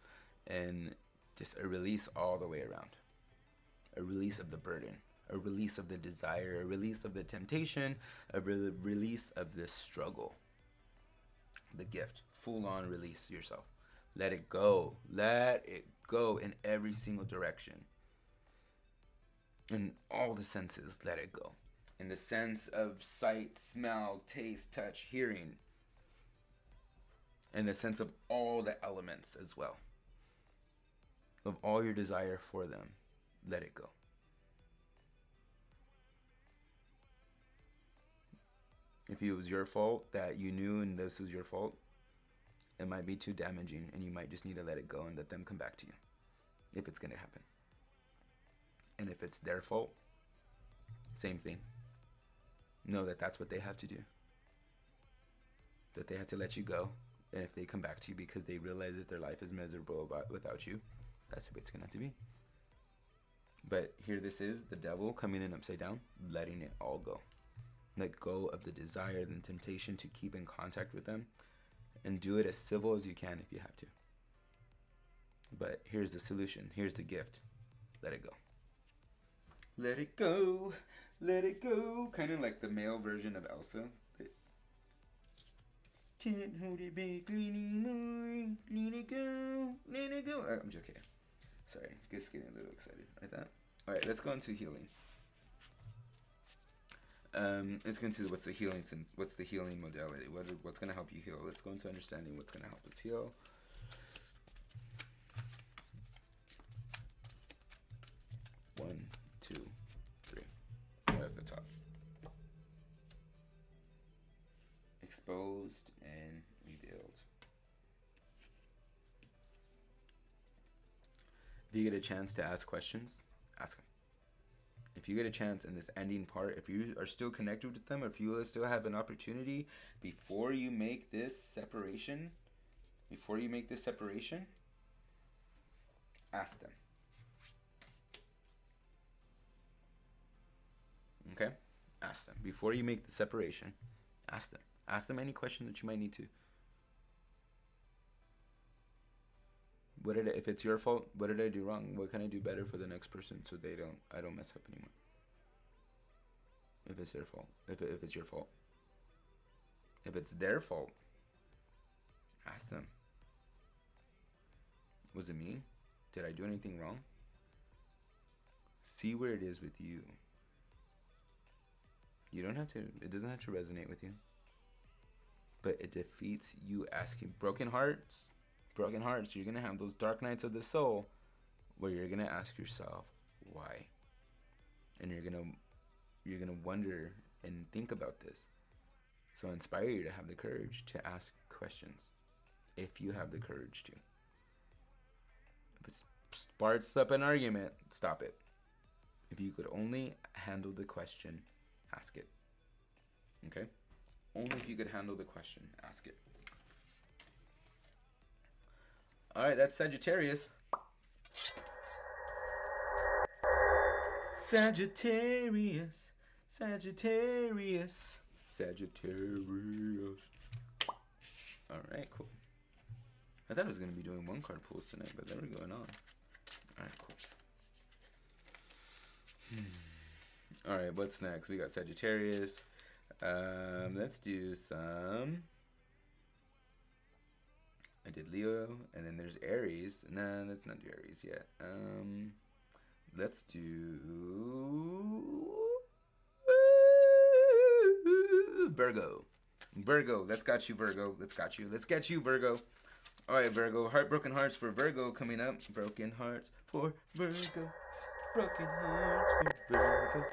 and just a release all the way around. A release of the burden, a release of the desire, a release of the temptation, a release of the struggle. The gift, full on release yourself. Let it go. Let it go in every single direction. In all the senses, let it go. In the sense of sight, smell, taste, touch, hearing. In the sense of all the elements as well. Of all your desire for them, let it go. If it was your fault that you knew and this was your fault, it might be too damaging and you might just need to let it go and let them come back to you. If it's going to happen. And if it's their fault, same thing. Know that that's what they have to do. That they have to let you go. And if they come back to you because they realize that their life is miserable without you, that's the way it's going to have to be. But here this is, the Devil coming in upside down, letting it all go. Let go of the desire and temptation to keep in contact with them. And do it as civil as you can if you have to. But here's the solution. Here's the gift. Let it go. Let it go. Let it go. Kind of like the male version of Elsa. Can't hold it back anymore. Let it go. Let it go. I'm joking. Sorry. Just getting a little excited like that. Alright, let's go into healing. Let's go into what's the healing modality? What's going to help you heal? Let's go into understanding what's going to help us heal. One, two, three. Right at the top. Exposed and revealed. If you get a chance to ask questions, ask them. If you get a chance in this ending part, if you are still connected with them, or if you still have an opportunity before you make this separation, ask them. Okay? Ask them. Before you make the separation, ask them. Ask them any question that you might need to. If it's your fault, what did I do wrong? What can I do better for the next person so I don't mess up anymore? If it's their fault. If it's your fault. If it's their fault, ask them. Was it me? Did I do anything wrong? See where it is with you. You don't have to, it doesn't have to resonate with you. But it defeats you asking. Broken hearts, you're going to have those dark nights of the soul where you're going to ask yourself, why? And you're going to wonder and think about this. So I inspire you to have the courage to ask questions. If you have the courage to. If it sparks up an argument, stop it. If you could only handle the question, ask it. Okay? Only if you could handle the question, ask it. Alright, that's Sagittarius. Sagittarius. Alright, cool. I thought I was going to be doing one card pulls tonight, but they were going on. Alright, cool. Alright, what's next? We got Sagittarius. Let's do some... I did Leo, and then there's Aries. Nah, let's not do Aries yet. Let's do... Virgo. Let's got you, Virgo. Let's get you, Virgo. Alright, Virgo. Heartbroken hearts for Virgo coming up. Broken hearts for Virgo. Broken hearts for Virgo.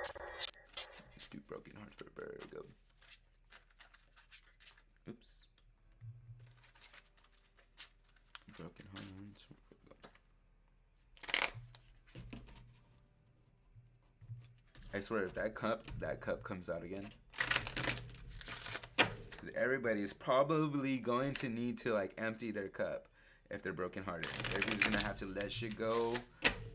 Let's do broken hearts for Virgo. Oops. Broken hearts for Virgo. I swear, if that cup comes out again, because everybody's probably going to need to like empty their cup if they're brokenhearted. Everybody's gonna have to let shit go,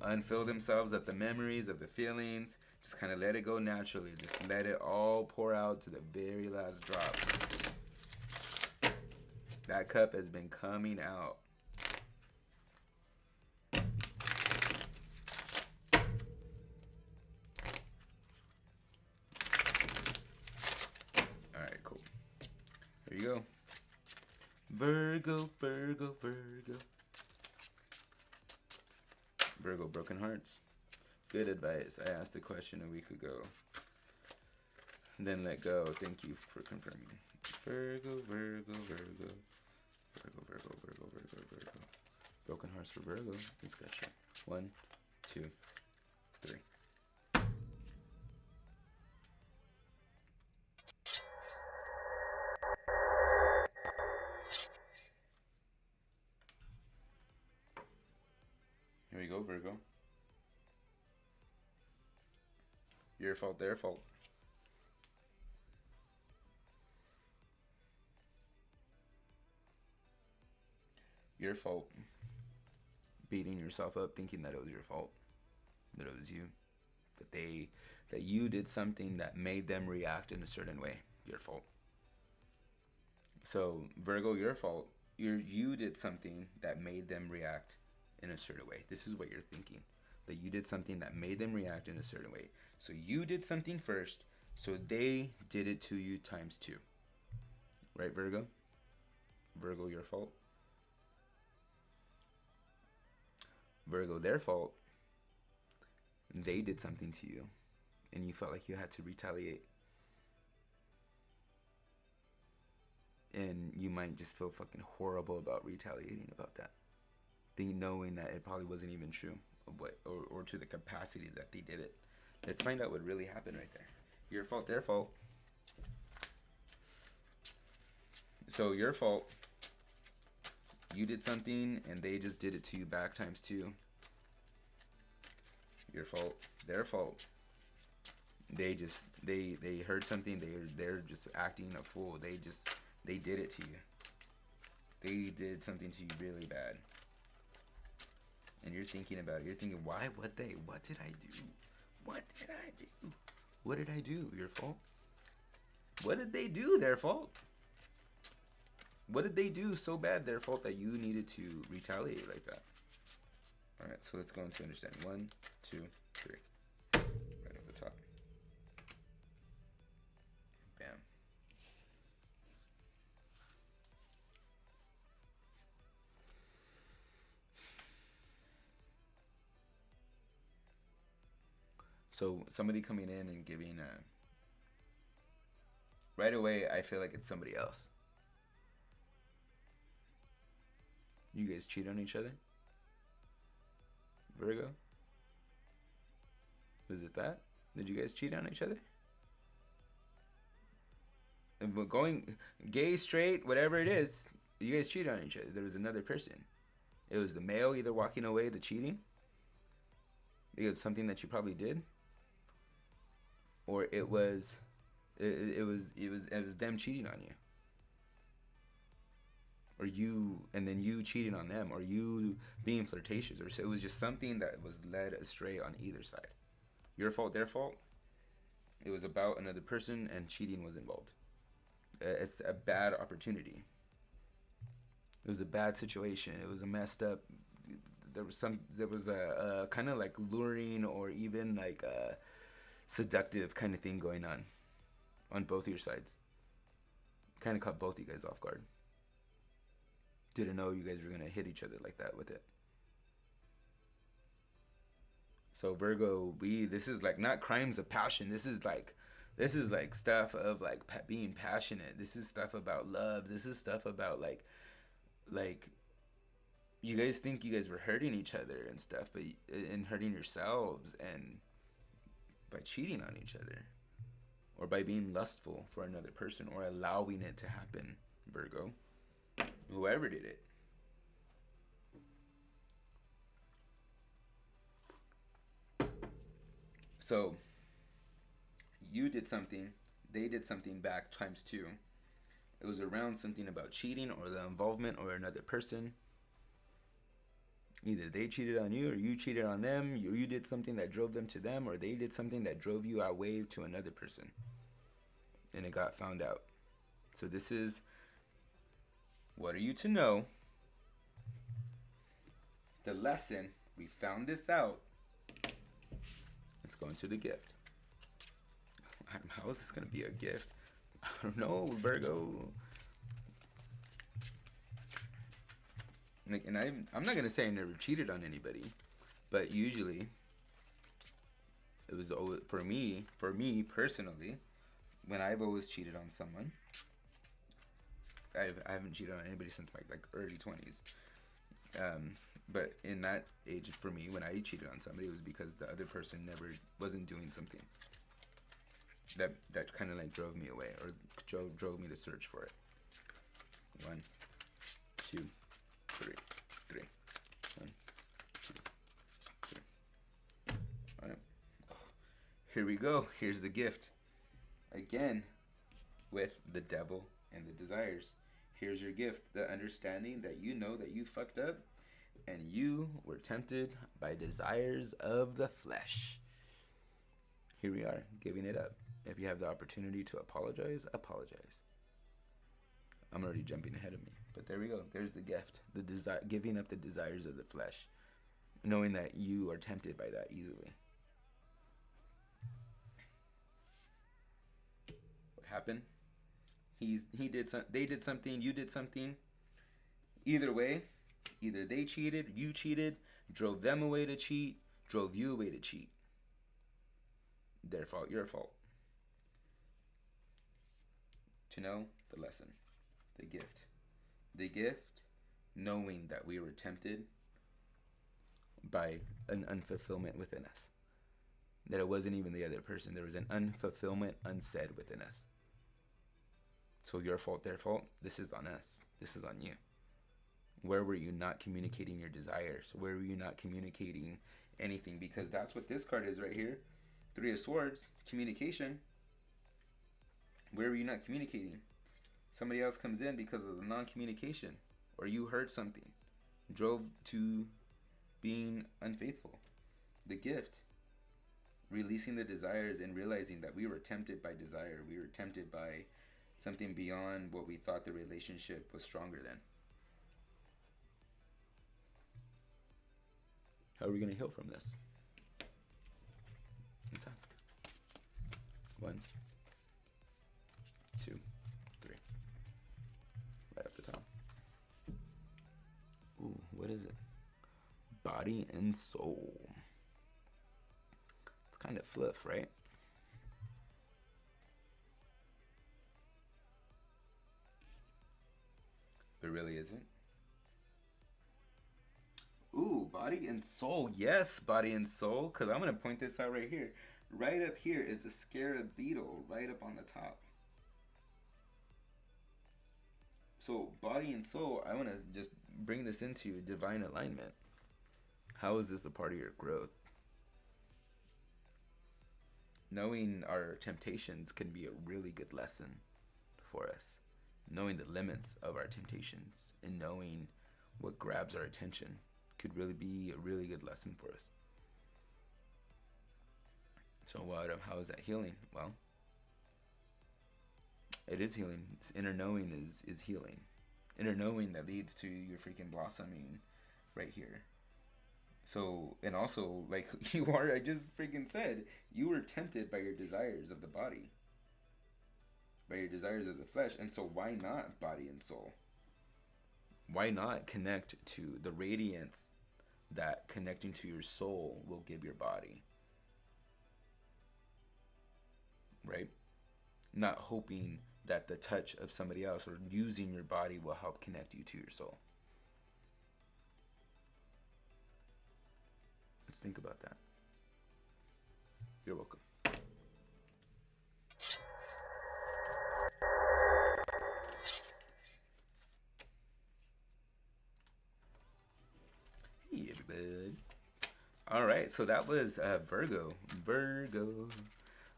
unfill themselves of the memories, of the feelings. Just kind of let it go naturally. Just let it all pour out to the very last drop. That cup has been coming out. Alright, cool. Here you go. Virgo, Virgo, Virgo. Virgo, broken hearts. Good advice. I asked the question a week ago. Then let go. Thank you for confirming. Virgo, Virgo, Virgo. Virgo, Virgo, Virgo, Virgo, Virgo. Broken hearts for Virgo. Let's go check. 1, 2, 3. Here you go, Virgo. Your fault, their fault. Your fault. Beating yourself up thinking that it was your fault. That it was you. That you did something that made them react in a certain way. Your fault. So, Virgo, your fault. You did something that made them react in a certain way. This is what you're thinking. That you did something that made them react in a certain way. So you did something first, so they did it to you times 2. Right, Virgo? Virgo, your fault. Virgo, their fault. They did something to you, and you felt like you had to retaliate. And you might just feel fucking horrible about retaliating about that. Knowing that it probably wasn't even true, or to the capacity that they did it. Let's find out what really happened right there. Your fault, their fault. So your fault, you did something and they just did it to you back times 2. Your fault, their fault. They heard something, they're just acting a fool. They did it to you. They did something to you really bad. And you're thinking about it. You're thinking, why would they? What did I do? What did I do? What did I do? Your fault? What did they do? Their fault? What did they do so bad? Their fault that you needed to retaliate like that? Alright, so let's go into understanding. 1, 2, 3. Right off the top. Bam. So somebody coming in and giving right away, I feel like it's somebody else. You guys cheat on each other? Virgo? Was it that? Did you guys cheat on each other? And going gay, straight, whatever it is, you guys cheated on each other. There was another person. It was the male either walking away to cheating. It was something that you probably did. Or it was them cheating on you. Or you, and then you cheating on them, or you being flirtatious, or so it was just something that was led astray on either side. Your fault, their fault. It was about another person, and cheating was involved. It's a bad opportunity. It was a bad situation. It was a messed up. There was a kind of like luring, or even like a seductive kind of thing going on both of your sides. Kind of caught both of you guys off guard. Didn't know you guys were gonna hit each other like that with it. So Virgo, this is like not crimes of passion. This is like stuff of like being passionate. This is stuff about love. This is stuff about like you guys think you guys were hurting each other and stuff, but and hurting yourselves and by cheating on each other, or by being lustful for another person, or allowing it to happen, Virgo. Whoever did it. So, you did something, they did something back times 2. It was around something about cheating, or the involvement, or another person. Either they cheated on you, or you cheated on them. You did something that drove them to them, or they did something that drove you away to another person, and it got found out. So this is, what are you to know? The lesson, we found this out. Let's go into the gift. How is this going to be a gift? I don't know, Virgo. And I'm not going to say I never cheated on anybody, but usually it was always, for me personally, when I've always cheated on someone, I haven't cheated on anybody since my like early 20s. But in that age, for me, when I cheated on somebody, it was because the other person wasn't doing something that kind of like drove me away, or drove me to search for it. 1, 2, 3. 1, 2, 3. All right. Here we go. Here's the gift. Again, with the devil and the desires. Here's your gift. The understanding that you know that you fucked up and you were tempted by desires of the flesh. Here we are, giving it up. If you have the opportunity to apologize, apologize. I'm already jumping ahead of me. But there we go. There's the gift. The giving up the desires of the flesh. Knowing that you are tempted by that easily. What happened? They did something, you did something. Either way, either they cheated, you cheated, drove them away to cheat, drove you away to cheat. Their fault, your fault. To know the lesson, the gift. The gift, knowing that we were tempted by an unfulfillment within us. That it wasn't even the other person. There was an unfulfillment unsaid within us. So your fault, their fault, this is on us. This is on you. Where were you not communicating your desires? Where were you not communicating anything? Because that's what this card is right here. 3 of Swords, communication. Where were you not communicating? Somebody else comes in because of the non-communication, or you heard something, drove to being unfaithful. The gift, releasing the desires and realizing that we were tempted by desire. We were tempted by something beyond what we thought the relationship was stronger than. How are we going to heal from this? Let's ask. 1, 2, 3. Right up the top. Ooh, what is it? Body and soul. It's kind of fluff, right? But really isn't. Ooh, body and soul. Yes, body and soul. Because I'm going to point this out right here. Right up here is the scarab beetle. Right up on the top. So, body and soul, I want to just bring this into divine alignment. How is this a part of your growth? Knowing our temptations can be a really good lesson for us. Knowing the limits of our temptations and knowing what grabs our attention could really be a really good lesson for us. So how is that healing? Well, it is healing. It's inner knowing is healing. Inner knowing that leads to your freaking blossoming right here. So, and also, like I just freaking said, you were tempted by your desires of the body. By your desires of the flesh. And so why not body and soul? Why not connect to the radiance that connecting to your soul will give your body? Right? Not hoping that the touch of somebody else or using your body will help connect you to your soul. Let's think about that. You're welcome. Hey, everybody. All right, so that was Virgo.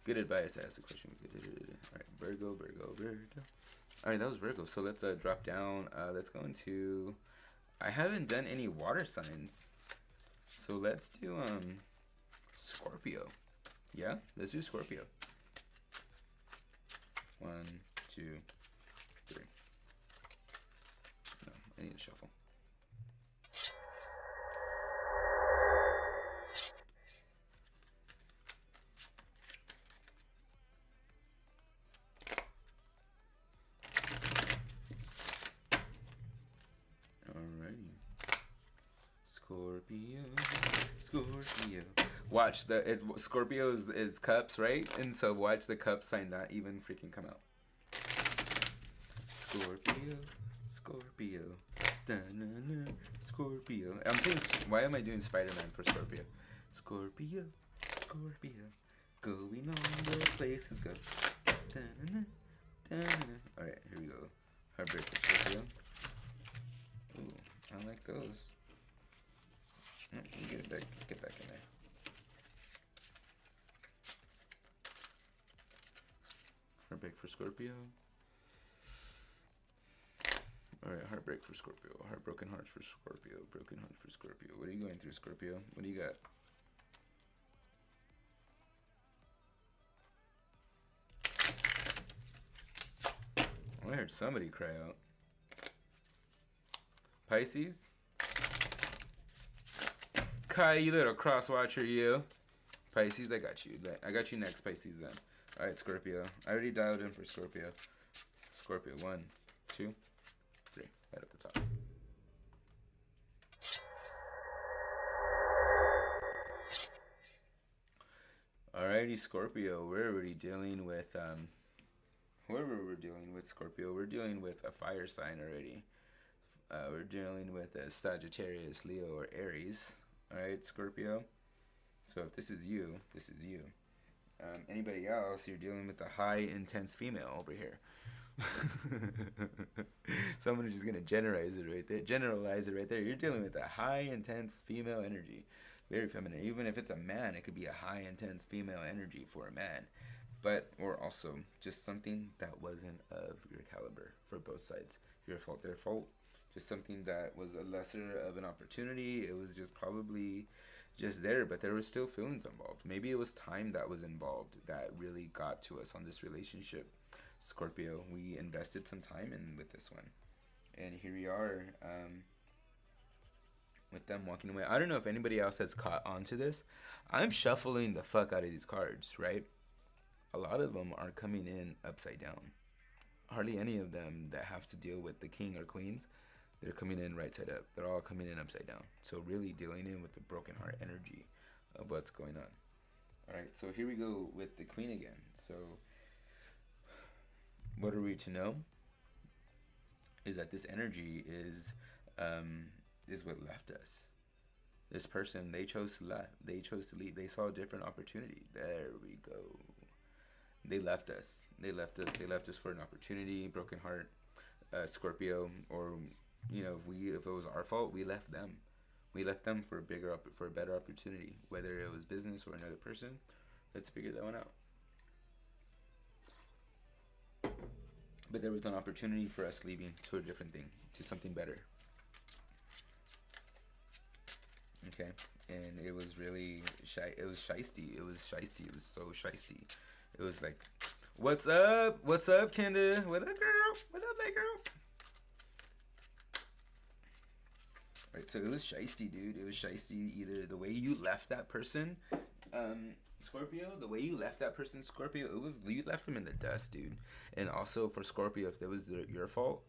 Good advice. I asked the question. All right, Virgo. All right, that was Virgo. So let's drop down. Let's go into. I haven't done any water signs So let's do Scorpio. Yeah, let's do Scorpio. 1, 2, 3. No, I need to shuffle. Scorpio. Watch Scorpio is cups, right? And so watch the cup sign not even freaking come out. Scorpio. Da-na-na, Scorpio. I'm saying, why am I doing Spider-Man for Scorpio? Scorpio. Going on the places go. Da-na-na, da-na-na. Alright, here we go. Heartbreak for Scorpio. Ooh, I like those. Get back in there. Heartbreak for Scorpio. Alright, heartbreak for Scorpio. Heartbroken hearts for Scorpio. Broken heart for Scorpio. What are you going through, Scorpio? What do you got? I heard somebody cry out. Pisces? Kai, you little cross watcher, you. Pisces, I got you. I got you next, Pisces, then. Alright, Scorpio. I already dialed in for Scorpio. Scorpio, 1, 2, 3. Right at the top. Alrighty, Scorpio. We're already dealing with, whoever we're dealing with, Scorpio, we're dealing with a fire sign already. We're dealing with a Sagittarius, Leo, or Aries. Alright, Scorpio. So if this is you, this is you. Anybody else, you're dealing with a high, intense female over here. Someone just gonna generalize it right there. You're dealing with a high, intense female energy. Very feminine. Even if it's a man, it could be a high, intense female energy for a man. But, or also, just something that wasn't of your caliber for both sides. Your fault, their fault. Just something that was a lesser of an opportunity. It was just probably just there, but there was still feelings involved. Maybe it was time that was involved that really got to us on this relationship. Scorpio, we invested some time in with this one. And here we are, with them walking away. I don't know if anybody else has caught on to this. I'm shuffling the fuck out of these cards, right? A lot of them are coming in upside down. Hardly any of them that have to deal with the king or queens. They're coming in right side up. They're all coming in upside down. So really dealing in with the broken heart energy of what's going on. Alright, so here we go with the queen again. So what are we to know? Is that this energy is what left us. This person, they chose to leave. They saw a different opportunity. There we go. They left us. They left us for an opportunity. Broken heart, Scorpio, or you know, if it was our fault, we left them. We left them for a better opportunity. Whether it was business or another person, let's figure that one out. But there was an opportunity for us leaving to a different thing, to something better. Okay, and it was really shy. It was shisty. It was so shisty. It was like, what's up? What's up, Kenda? What up, girl? What up, that girl? Right, so it was shisty, dude. It was shisty. Either the way you left that person, Scorpio, the way you left that person, Scorpio, you left them in the dust, dude. And also for Scorpio, if it was your fault,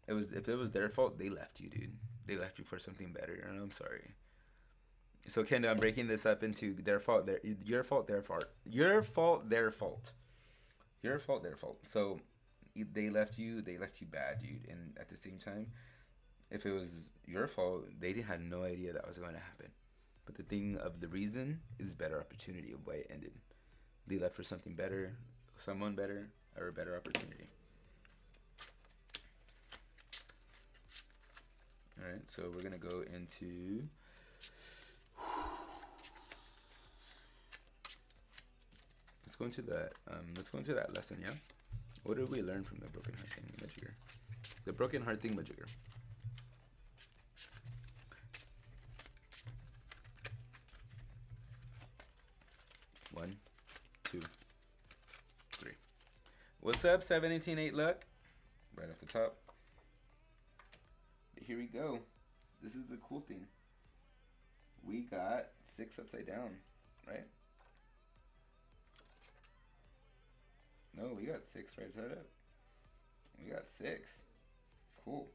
if it was their fault, they left you, dude. They left you for something better, and I'm sorry. So Kenda, I'm breaking this up into their fault, your fault, their fault, your fault, their fault, your fault, their fault. So they left you bad, dude. And at the same time, if it was your fault, they had no idea that was going to happen. But the thing of the reason is better opportunity of why it ended. They left for something better, someone better, or a better opportunity. All right, so we're gonna go into. Let's go into that lesson, yeah? What did we learn from the broken heart thingamajigger? The broken heart thingamajigger. 1, 2, 3. What's up, 718-8 luck? Right off the top. But here we go. This is the cool thing. We got 6 upside down, right? No, we got 6 right side up. We got 6. Cool.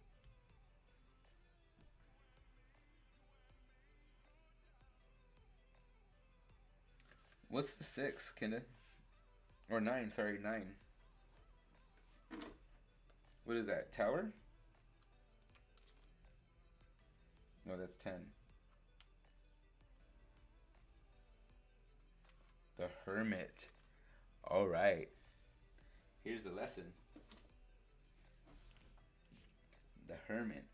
What's the 6, Kenda? Or 9, sorry, 9. What is that, Tower? No, that's 10. The Hermit. All right. Here's the lesson. The Hermit.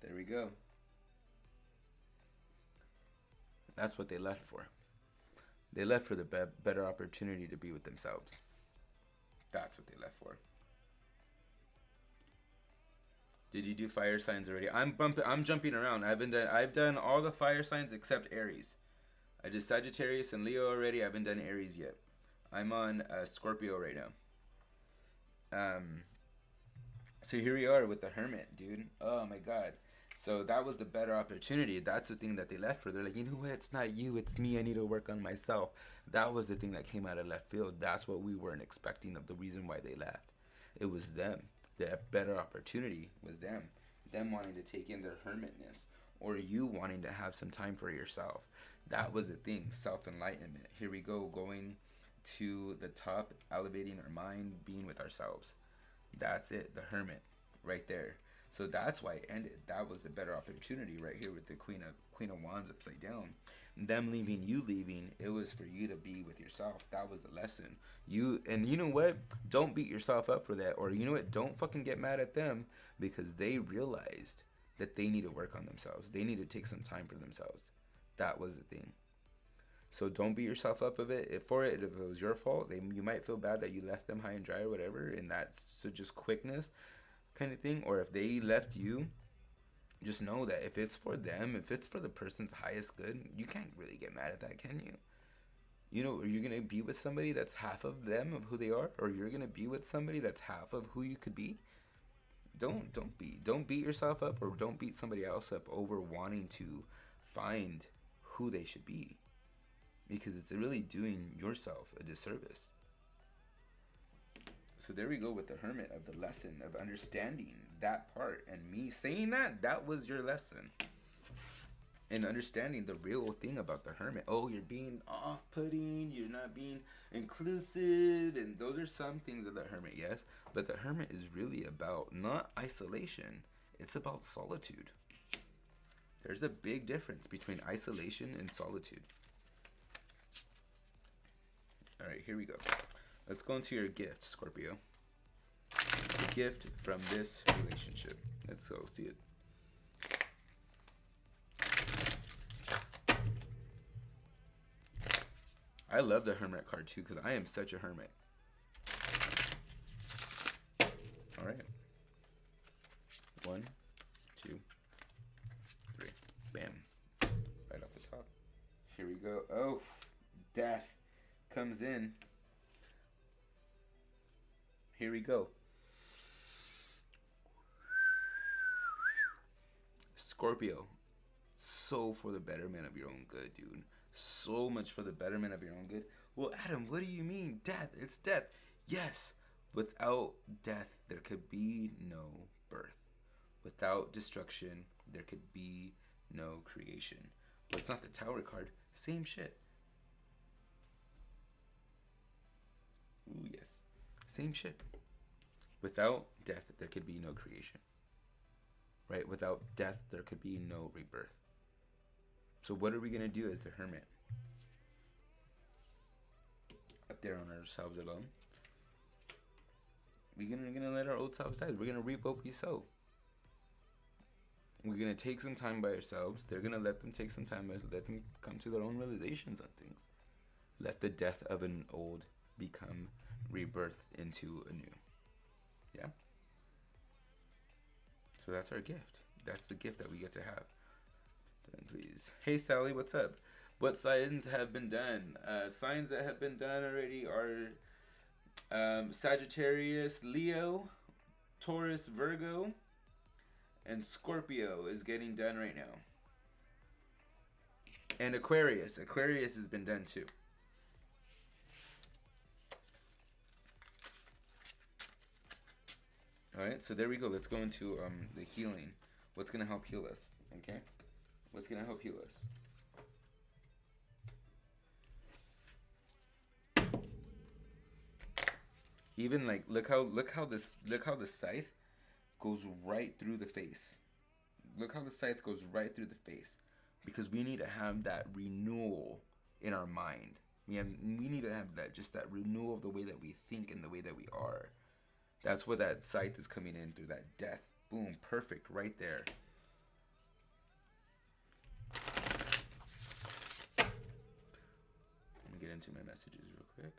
There we go. That's what they left for. They left for the better opportunity to be with themselves. That's what they left for. Did you do fire signs already? I'm jumping around. I've done all the fire signs except Aries. I did Sagittarius and Leo already. I haven't done Aries yet. I'm on Scorpio right now. So here we are with the Hermit, dude. Oh my god. So that was the better opportunity. That's the thing that they left for. They're like, you know what? It's not you. It's me. I need to work on myself. That was the thing that came out of left field. That's what we weren't expecting of the reason why they left. It was them. The better opportunity was them. Them wanting to take in their hermitness. Or you wanting to have some time for yourself. That was the thing. Self-enlightenment. Here we go. Going to the top. Elevating our mind. Being with ourselves. That's it. The Hermit. Right there. So that's why it ended. That was the better opportunity right here with the Queen of Wands upside down. Them leaving, you leaving, it was for you to be with yourself. That was the lesson. You know what? Don't beat yourself up for that. Or you know what? Don't fucking get mad at them because they realized that they need to work on themselves. They need to take some time for themselves. That was the thing. So don't beat yourself up of it for it. If it was your fault, you might feel bad that you left them high and dry or whatever. And that's so just quickness kind of thing. Or if they left you, just know that if it's for them, if it's for the person's highest good, you can't really get mad at that, can you? You know, are you going to be with somebody that's half of them, of who they are? Or you're going to be with somebody that's half of who you could be? Don't beat yourself up, or don't beat somebody else up over wanting to find who they should be. Because it's really doing yourself a disservice. So there we go with the Hermit of the lesson of understanding that part. And me saying that was your lesson. And understanding the real thing about the Hermit. Oh, you're being off-putting. You're not being inclusive. And those are some things of the Hermit, yes. But the Hermit is really about not isolation. It's about solitude. There's a big difference between isolation and solitude. All right, here we go. Let's go into your gift, Scorpio. The gift from this relationship. Let's go see it. I love the Hermit card too because I am such a hermit. All right. 1, 2, 3. Bam. Right off the top. Here we go. Oh, death comes in. Here we go. Scorpio. So for the betterment of your own good, dude. So much for the betterment of your own good. Well, Adam, what do you mean? Death. It's death. Yes. Without death, there could be no birth. Without destruction, there could be no creation. But it's not the Tower card. Same shit. Ooh, yes. Same shit. Without death, there could be no creation. Right? Without death, there could be no rebirth. So what are we going to do as the Hermit? Up there on ourselves alone. We're gonna let our old selves die. We're going to reap what we sow. We're going to take some time by ourselves. They're going to let them take some time. Let them come to their own realizations on things. Let the death of an old become rebirth into a new. Yeah? So that's our gift. That's the gift that we get to have. Then please. Hey Sally, what's up? What signs have been done? Signs that have been done already are Sagittarius, Leo, Taurus, Virgo, and Scorpio is getting done right now. And Aquarius. Aquarius has been done too. Alright, so there we go. Let's go into the healing. What's going to help heal us? Okay? What's going to help heal us? Even like look how the scythe goes right through the face. Look how the scythe goes right through the face. Because we need to have that renewal in our mind. We need to have that renewal of the way that we think and the way that we are. That's what that scythe is coming in through, that death. Boom, perfect, right there. Let me get into my messages real quick.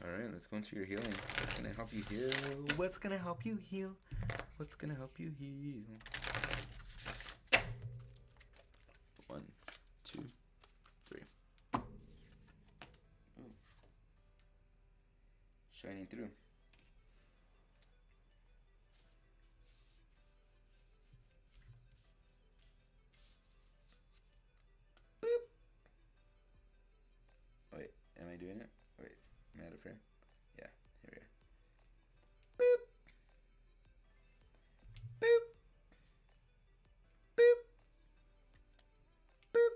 Alright, let's go into your healing. What's going to help you heal? What's going to help you heal? What's going to help you heal? 1, 2, 3. Ooh. Shining through. Boop. Wait, am I doing it? Wait, am I out of frame? Yeah, here we are. Boop. Boop. Boop. Boop.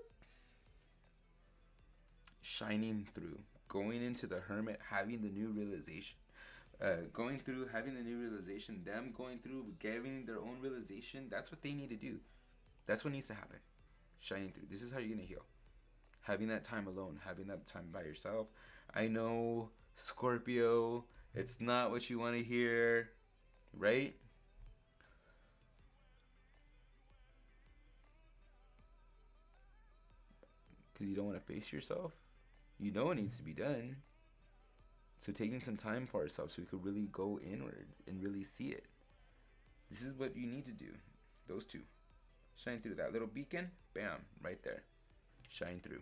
Shining through. Going into the hermit, having the new realization. Going through, having the new realization. Them going through, getting their own realization. That's what they need to do. That's what needs to happen. Shining through. This is how you're going to heal. Having that time alone. Having that time by yourself. I know, Scorpio, it's not what you want to hear. Right? Because you don't want to face yourself. You know it needs to be done. So taking some time for ourselves so we could really go inward and really see it. This is what you need to do. Those two. Shine through that little beacon. Bam. Right there. Shine through.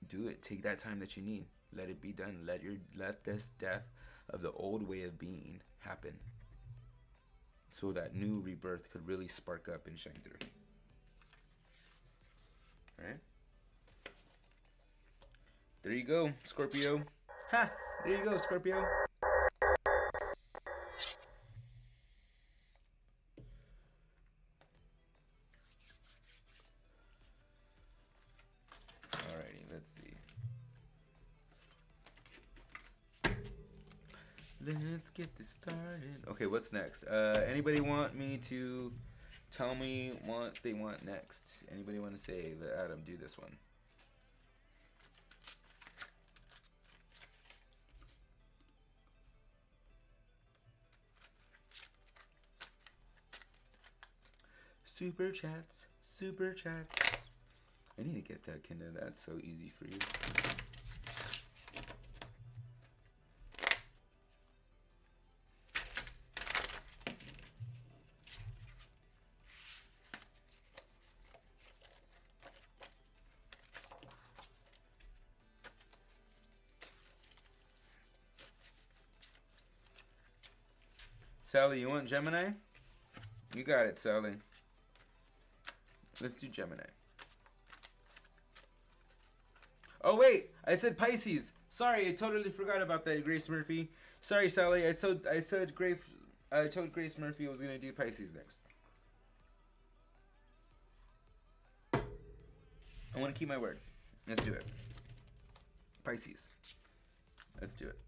Do it. Take that time that you need. Let it be done. Let this death of the old way of being happen. So that new rebirth could really spark up and shine through. Alright? There you go, Scorpio. Ha! There you go, Scorpio. Alrighty, let's see. Let's get this started. Okay, what's next? Anybody want me to tell me what they want next? Anybody want to say, let Adam do this one? Super chats, super chats. I need to get that, Kinder. That's so easy for you. Sally, you want Gemini? You got it, Sally. Let's do Gemini. Oh wait, I said Pisces. Sorry, I totally forgot about that, Grace Murphy. Sorry, Sally. I told Grace Murphy I was gonna do Pisces next. I want to keep my word. Let's do it. Pisces. Let's do it.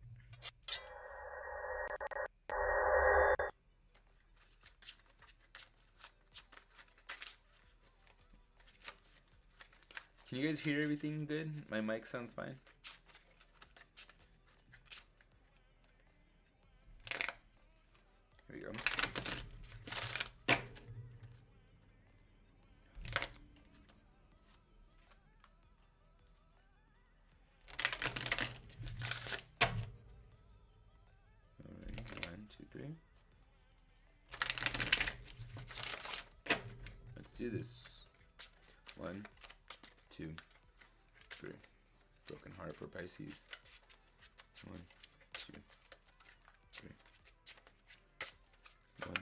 Can you guys hear everything good? My mic sounds fine. Here we go. 3. Let's do this. 1, 2, 3. Broken heart for Pisces. 1, 2, 3. 1.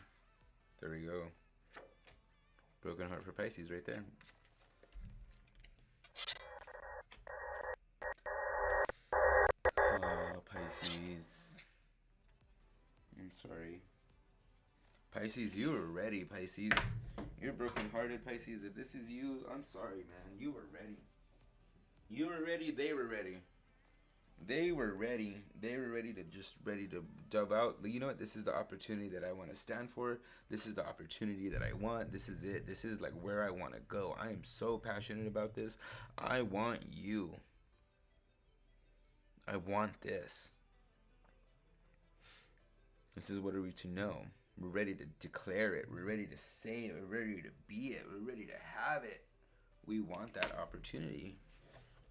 There we go. Broken heart for Pisces right there. Oh, Pisces. I'm sorry. Pisces, you were ready, Pisces. You're broken-hearted, Pisces. If this is you, I'm sorry, man. You were ready. You were ready. They were ready. They were ready. They were ready to dove out. You know what? This is the opportunity that I want to stand for. This is the opportunity that I want. This is it. This is like where I want to go. I am so passionate about this. I want you. I want this. This is what are we to know. We're ready to declare it. We're ready to say it. We're ready to be it. We're ready to have it. We want that opportunity.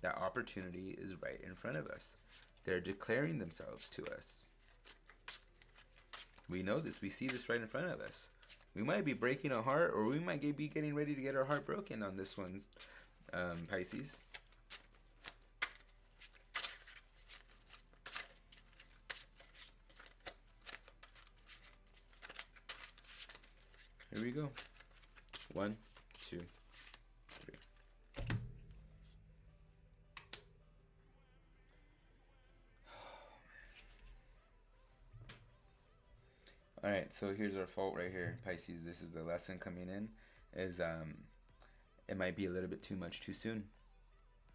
That opportunity is right in front of us. They're declaring themselves to us. We know this. We see this right in front of us. We might be breaking a heart, or we might be getting ready to get our heart broken on this one, Pisces. Here we go. 1, 2, 3. Alright, so here's our fault right here, Pisces. This is the lesson coming in. It might be a little bit too much too soon.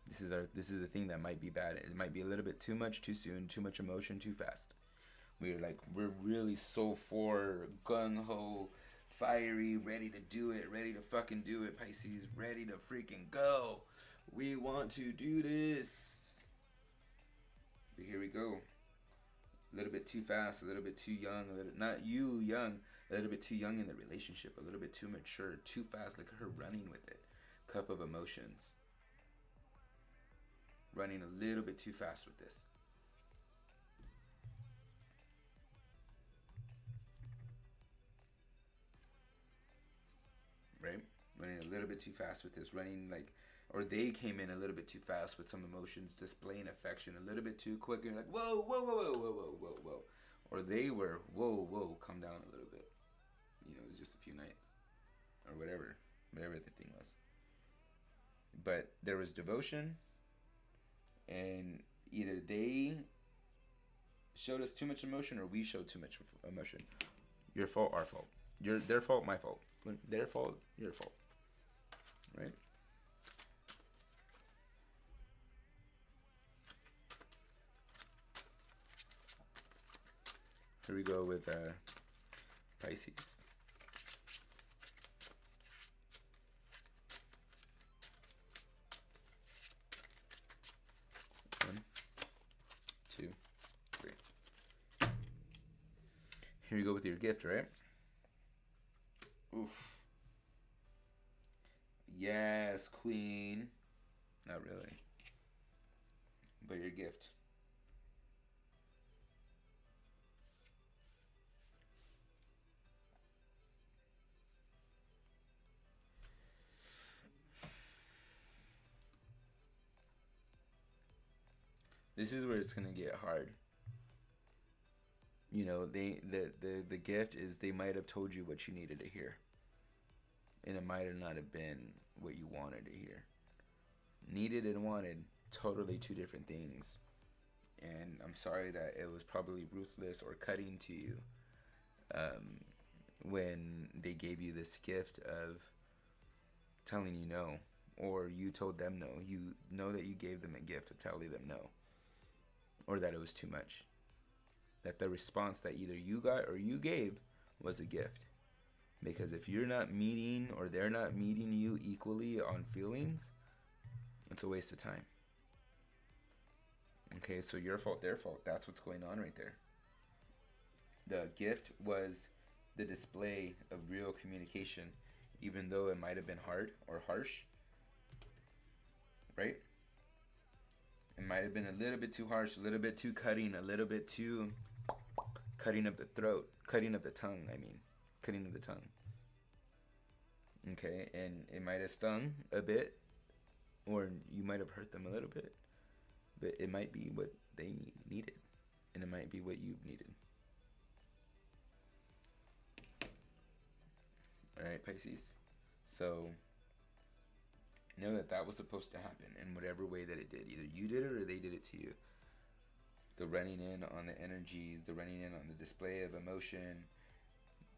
This is the thing that might be bad. It might be a little bit too much too soon, too much emotion too fast. We're really so for gung-ho, fiery, ready to do it, ready to fucking do it, Pisces, ready to freaking go. We want to do this. But here we go. A little bit too fast, a little bit too young, not you young, a little bit too young in the relationship, a little bit too mature, too fast. Look at her running with it. Cup of emotions. Running a little bit too fast with this. Right? Running a little bit too fast with this. Running like, or they came in a little bit too fast with some emotions, displaying affection a little bit too quick. You're like, whoa, whoa, whoa, whoa, whoa, whoa, whoa, whoa. Or they were, whoa, whoa, come down a little bit. You know, it was just a few nights. Or whatever the thing was. But there was devotion. And either they showed us too much emotion, or we showed too much emotion. Your fault, our fault. Their fault, my fault. Their fault, your fault. Right? Here we go with Pisces. One, 2, 3. Here you go with your gift, right? Oof. Yes, Queen. Not really. But your gift. This is where it's gonna get hard. You know, the gift is they might have told you what you needed to hear. And it might have not have been what you wanted to hear. Needed and wanted, totally two different things. And I'm sorry that it was probably ruthless or cutting to you when they gave you this gift of telling you no. Or you told them no. You know that you gave them a gift of telling them no. Or that it was too much. That the response that either you got or you gave was a gift. Because if you're not meeting or they're not meeting you equally on feelings, it's a waste of time. Okay, so your fault, their fault. That's what's going on right there. The gift was the display of real communication, even though it might have been hard or harsh. Right? It might have been a little bit too harsh, a little bit too cutting, a little bit too cutting of the throat, cutting of the tongue, I mean, cutting of the tongue. Okay, and it might have stung a bit, or you might have hurt them a little bit, but it might be what they needed, and it might be what you needed. All right, Pisces. So know that that was supposed to happen in whatever way that it did. Either you did it or they did it to you. The running in on the energies, the running in on the display of emotion,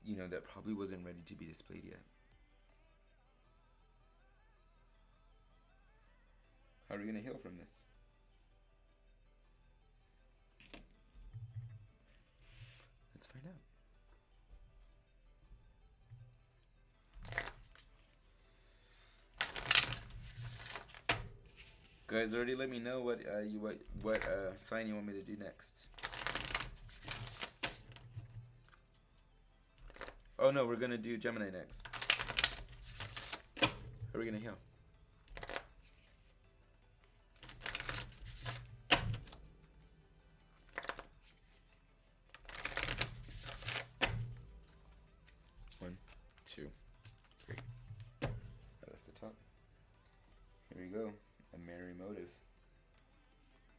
you know, that probably wasn't ready to be displayed yet. How are we going to heal from this? Let's find out. Guys, already let me know what sign you want me to do next. Oh no, we're gonna do Gemini next. How are we gonna heal? One, two, three. Right off the top. Here we go. A merry motive.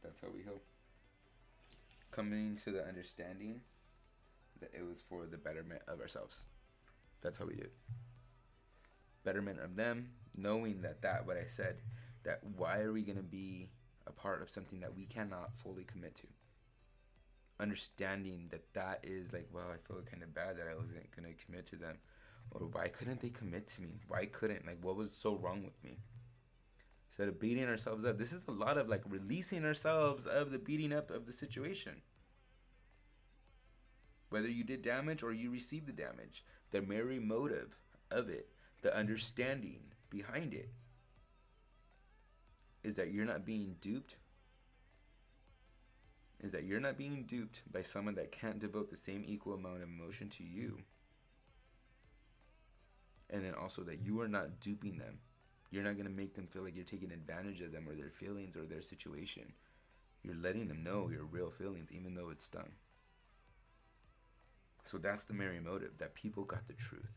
That's how we heal. Coming to the understanding that it was for the betterment of ourselves. That's how we do it. Betterment of them, knowing that what I said, that why are we going to be a part of something that we cannot fully commit to? Understanding that is like, well, I feel kind of bad that I wasn't going to commit to them. Or why couldn't they commit to me? Why couldn't? Like, what was so wrong with me? Instead of beating ourselves up, this is a lot of like releasing ourselves of the beating up of the situation. Whether you did damage or you received the damage, the merry motive of it, the understanding behind it, is that you're not being duped. Is that you're not being duped by someone that can't devote the same equal amount of emotion to you. And then also that you are not duping them. You're not going to make them feel like you're taking advantage of them or their feelings or their situation. You're letting them know your real feelings, even though it's stung. So that's the merry motive, that people got the truth.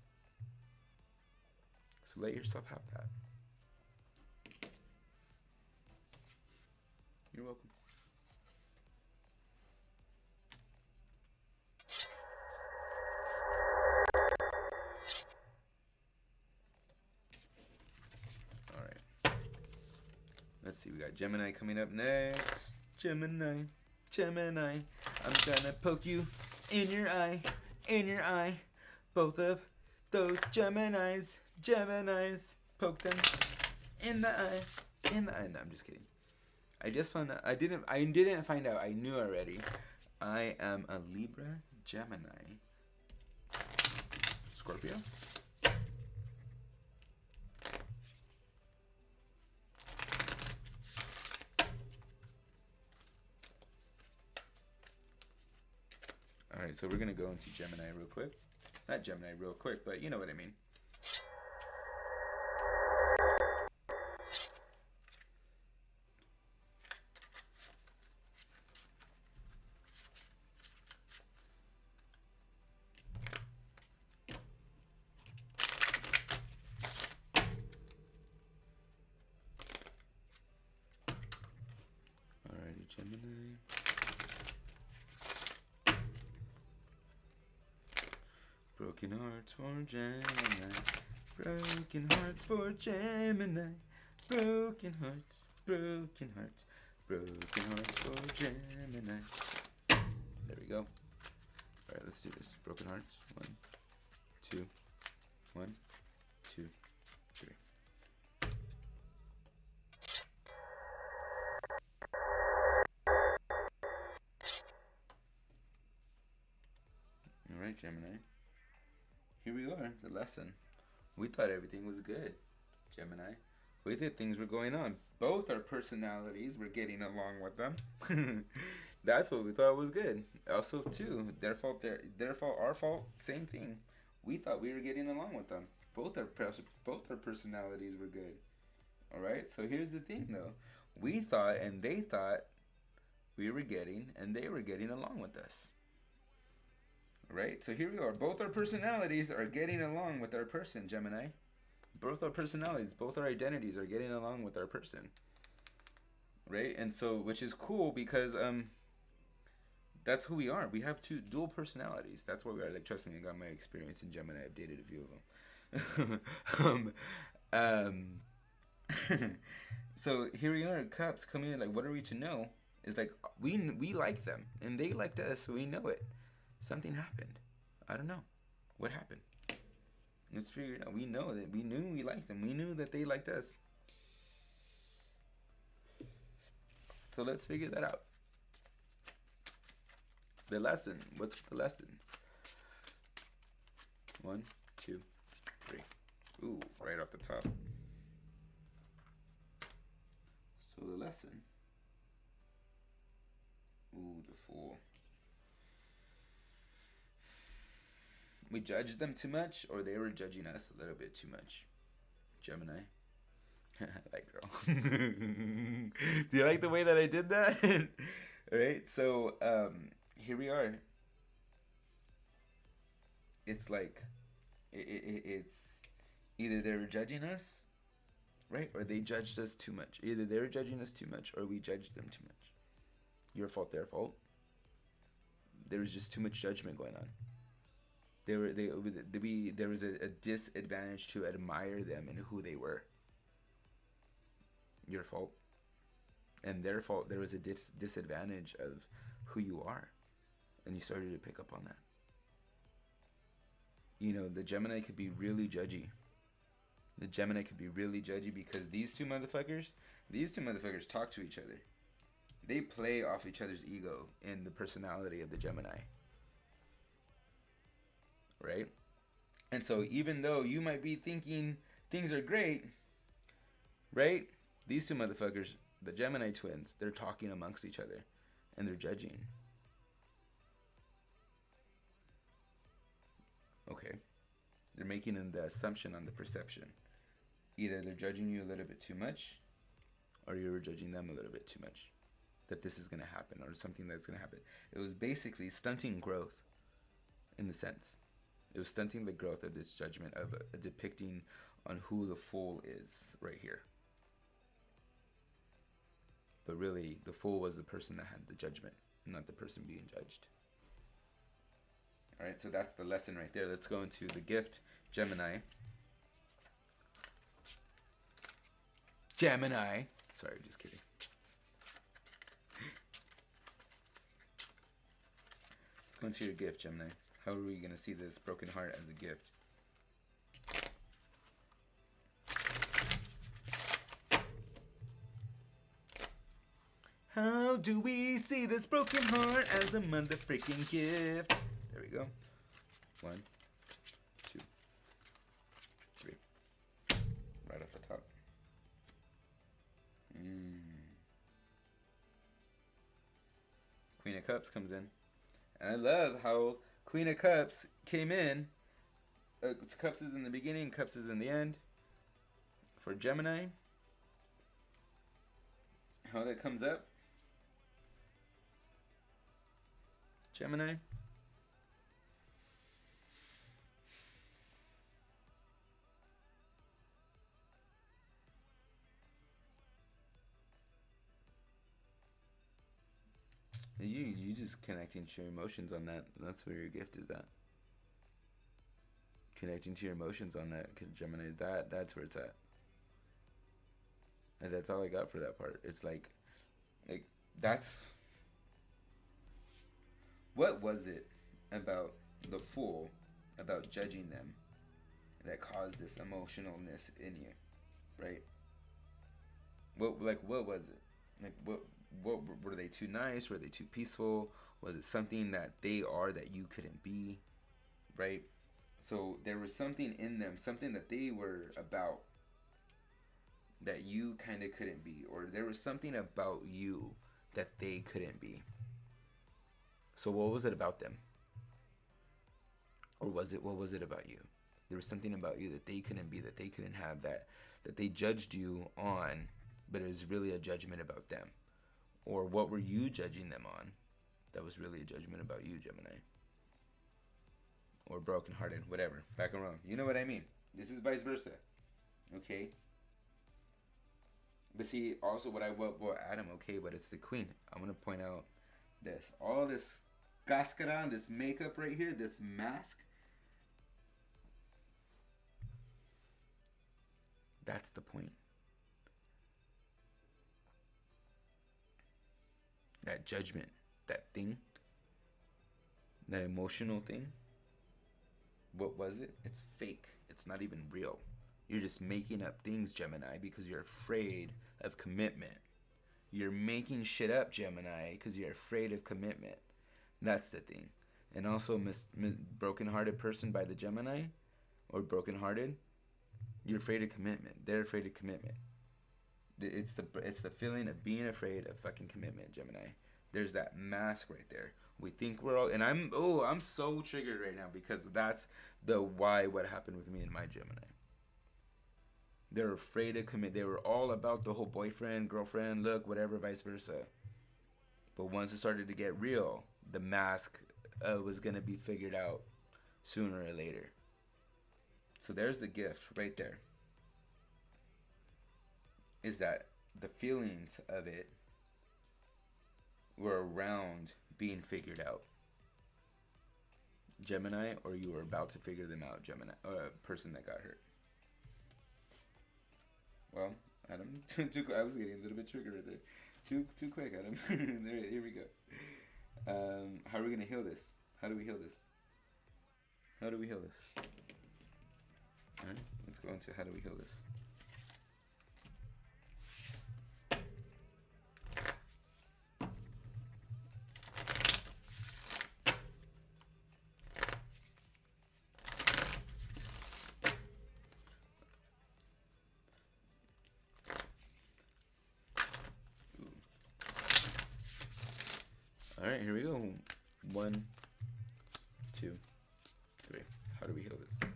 So let yourself have that. You're welcome. All right. Let's see, we got Gemini coming up next. Gemini. I'm gonna poke you in your eye. Both of those Geminis. Poke them in the eye. No, I'm just kidding. I just found out. I didn't find out. I knew already. I am a Libra, Gemini, Scorpio. Alright, so we're going to go into Gemini real quick. Not Gemini real quick, but you know what I mean. Alrighty, Gemini. Broken hearts for Gemini. Broken hearts for Gemini. Broken hearts for Gemini. There we go. Alright, let's do this. Broken hearts. 1, 2, 1, 2, 3. Alright, Gemini. Here we are, the lesson. We thought everything was good, Gemini. We thought things were going on. Both our personalities were getting along with them. That's what we thought was good. Also, too, their fault, our fault, same thing. We thought we were getting along with them. Both our personalities were good. All right. So here's the thing, though. We thought and they thought we were getting, and they were getting along with us. Right? So here we are. Both our personalities are getting along with our person, Gemini. Both our personalities, both our identities are getting along with our person. Right? And so, which is cool because that's who we are. We have two dual personalities. That's what we are. Like, trust me, I got my experience in Gemini. I've dated a few of them. So here we are, Cups coming in. Like, what are we to know? It's like we like them and they liked us, so we know it. Something happened. I don't know what happened. Let's figure it out. We know that we knew we liked them. We knew that they liked us. So let's figure that out. The lesson. What's the lesson? 1, 2, 3. Ooh, right off the top. So the lesson. Ooh, the Fool. We judged them too much, or they were judging us a little bit too much. Gemini. Like, girl. Do you like the way that I did that? Alright, so here we are. It's like it's either they were judging us, right, or they judged us too much. Either they were judging us too much, or we judged them too much. Your fault, their fault. There was just too much judgment going on. There was a disadvantage to admire them and who they were. Your fault. And their fault, there was a disadvantage of who you are. And you started to pick up on that. You know, the Gemini could be really judgy. The Gemini could be really judgy because these two motherfuckers talk to each other. They play off each other's ego in the personality of the Gemini. Right? And so even though you might be thinking things are great, right? These two motherfuckers, the Gemini twins, they're talking amongst each other and they're judging. Okay. They're making the assumption on the perception. Either they're judging you a little bit too much, or you're judging them a little bit too much. That this is going to happen, or something that's going to happen. It was basically stunting growth, in the sense. It was stunting the growth of this judgment of depicting on who the Fool is right here. But really, the Fool was the person that had the judgment, not the person being judged. Alright, so that's the lesson right there. Let's go into the gift, Gemini. Gemini. Sorry, just kidding. Let's go into your gift, Gemini. How are we going to see this broken heart as a gift? How do we see this broken heart as a motherfucking gift? There we go. 1, 2, 3. Right off the top. Queen of Cups comes in. And I love how Queen of Cups came in. Cups is in the beginning, Cups is in the end. For Gemini. How that comes up. Gemini. You just connecting to your emotions on that. That's where your gift is at. Connecting to your emotions on that. Because Gemini is that. That's where it's at. And that's all I got for that part. It's like that's... What was it about the Fool, about judging them, that caused this emotionalness in you, right? What was it? Like, what were they too nice? Were they too peaceful? Was it something that they are that you couldn't be, right? So there was something in them, something that they were about that you kind of couldn't be, or there was something about you that they couldn't be. So what was it about them? Or what was it about you? There was something about you that they couldn't be, that they couldn't have, that they judged you on, but it was really a judgment about them. Or what were you judging them on that was really a judgment about you, Gemini? or brokenhearted, whatever. Back and wrong. You know what I mean. This is vice versa. Okay? But see, also what Adam, okay, but it's the queen. I'm going to point out this. All this cascara, this makeup right here, this mask. That's the point. That judgment, that thing, that emotional thing. What was it? It's fake. It's not even real. You're just making up things, Gemini, because you're afraid of commitment. You're making shit up, Gemini, because you're afraid of commitment. That's the thing. And also, broken-hearted person by the Gemini, or broken-hearted, you're afraid of commitment. They're afraid of commitment. It's the feeling of being afraid of fucking commitment, Gemini. There's that mask right there. We think we're all, and I'm so triggered right now because that's what happened with me and my Gemini. They're afraid to commit. They were all about the whole boyfriend, girlfriend, look, whatever, vice versa. But once it started to get real, the mask was going to be figured out sooner or later. So there's the gift right there. Is that the feelings of it were around being figured out. Gemini, or you were about to figure them out, Gemini, person that got hurt. Well, Adam, I was getting a little bit triggered right there. Too quick, Adam. There, here we go. How are we gonna heal this? How do we heal this? How do we heal this? All right, let's go into how do we heal this. All right, here we go. 1, 2, 3. How do we heal this?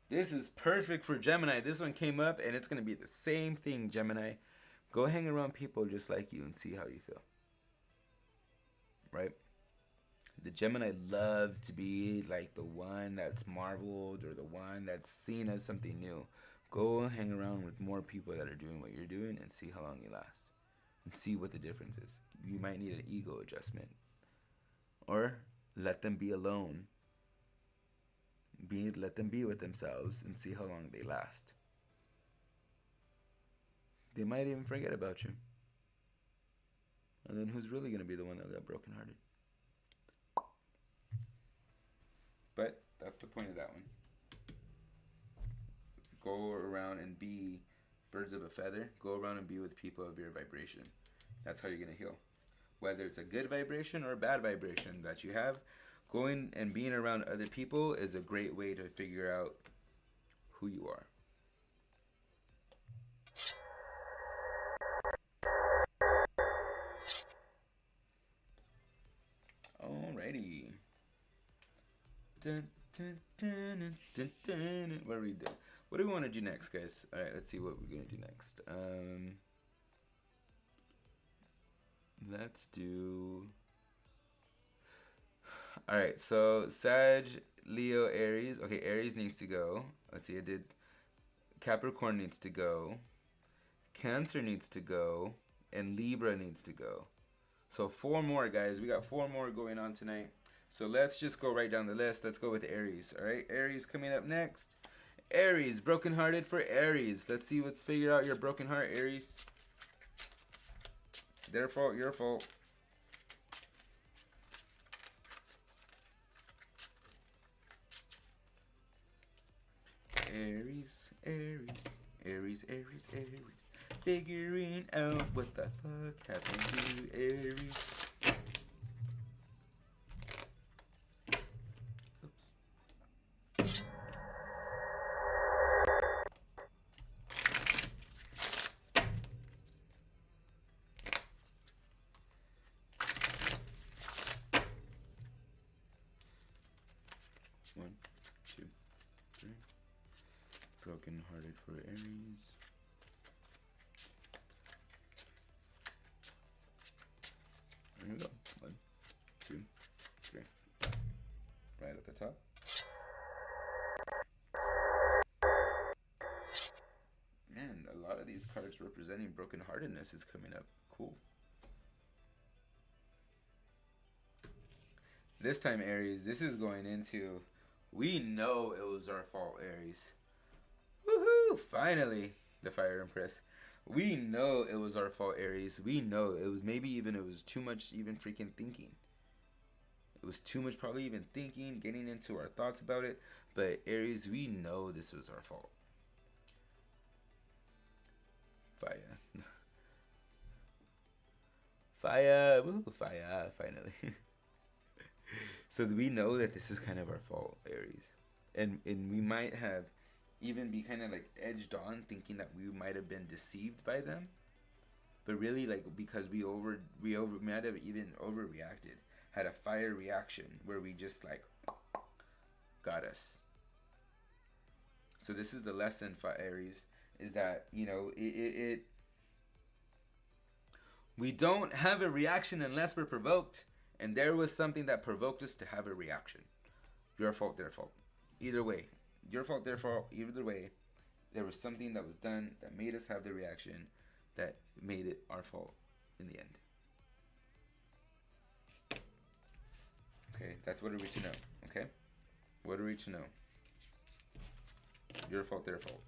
This is perfect for Gemini. This one came up, and it's going to be the same thing, Gemini. Go hang around people just like you and see how you feel. Right? The Gemini loves to be like the one that's marveled or the one that's seen as something new. Go hang around with more people that are doing what you're doing and see how long you last. And see what the difference is. You might need an ego adjustment. Or let them be alone. Let them be with themselves and see how long they last. They might even forget about you. And then who's really going to be the one that got brokenhearted? But that's the point of that one. Go around and be birds of a feather. Go around and be with people of your vibration. That's how you're going to heal. Whether it's a good vibration or a bad vibration that you have, going and being around other people is a great way to figure out who you are. Alrighty. Dun, dun, dun, dun, dun, dun. What are we doing? What do we want to do next, guys? Alright, let's see what we're going to do next. Let's do... Alright, so Sag, Leo, Aries. Okay, Aries needs to go. Let's see, I did... Capricorn needs to go. Cancer needs to go. And Libra needs to go. So 4 more, guys. We got 4 more going on tonight. So let's just go right down the list. Let's go with Aries. Alright, Aries coming up next. Aries, brokenhearted for Aries. Let's see what's figured out your broken heart, Aries. Their fault, your fault. Aries, Aries, Aries, Aries, Aries. Figuring out what the fuck happened to Aries. Oops. 1, 2, 3. Broken hearted for Aries. There we go. 1, 2, top. Man, a lot of these cards representing brokenheartedness is coming up. Cool. This time, Aries, this is going into, we know it was our fault, Aries. Woohoo! Finally, the Fire Empress. We know it was our fault, Aries. We know it was, maybe even it was too much even freaking thinking. It was too much probably even thinking, getting into our thoughts about it. But Aries, we know this was our fault. Fire. Fire. Woo, fire, finally. So we know that this is kind of our fault, Aries. And we might have even be kind of like edged on thinking that we might have been deceived by them. But really, like, because we might have even overreacted, had a fire reaction where we just like got us. So this is the lesson for Aries, is that, you know, we don't have a reaction unless we're provoked. And there was something that provoked us to have a reaction. Your fault, their fault. Either way. Your fault, their fault. Either way. There was something that was done that made us have the reaction that made it our fault in the end. Okay, that's what are we to know. Okay? What are we to know? Your fault, their fault.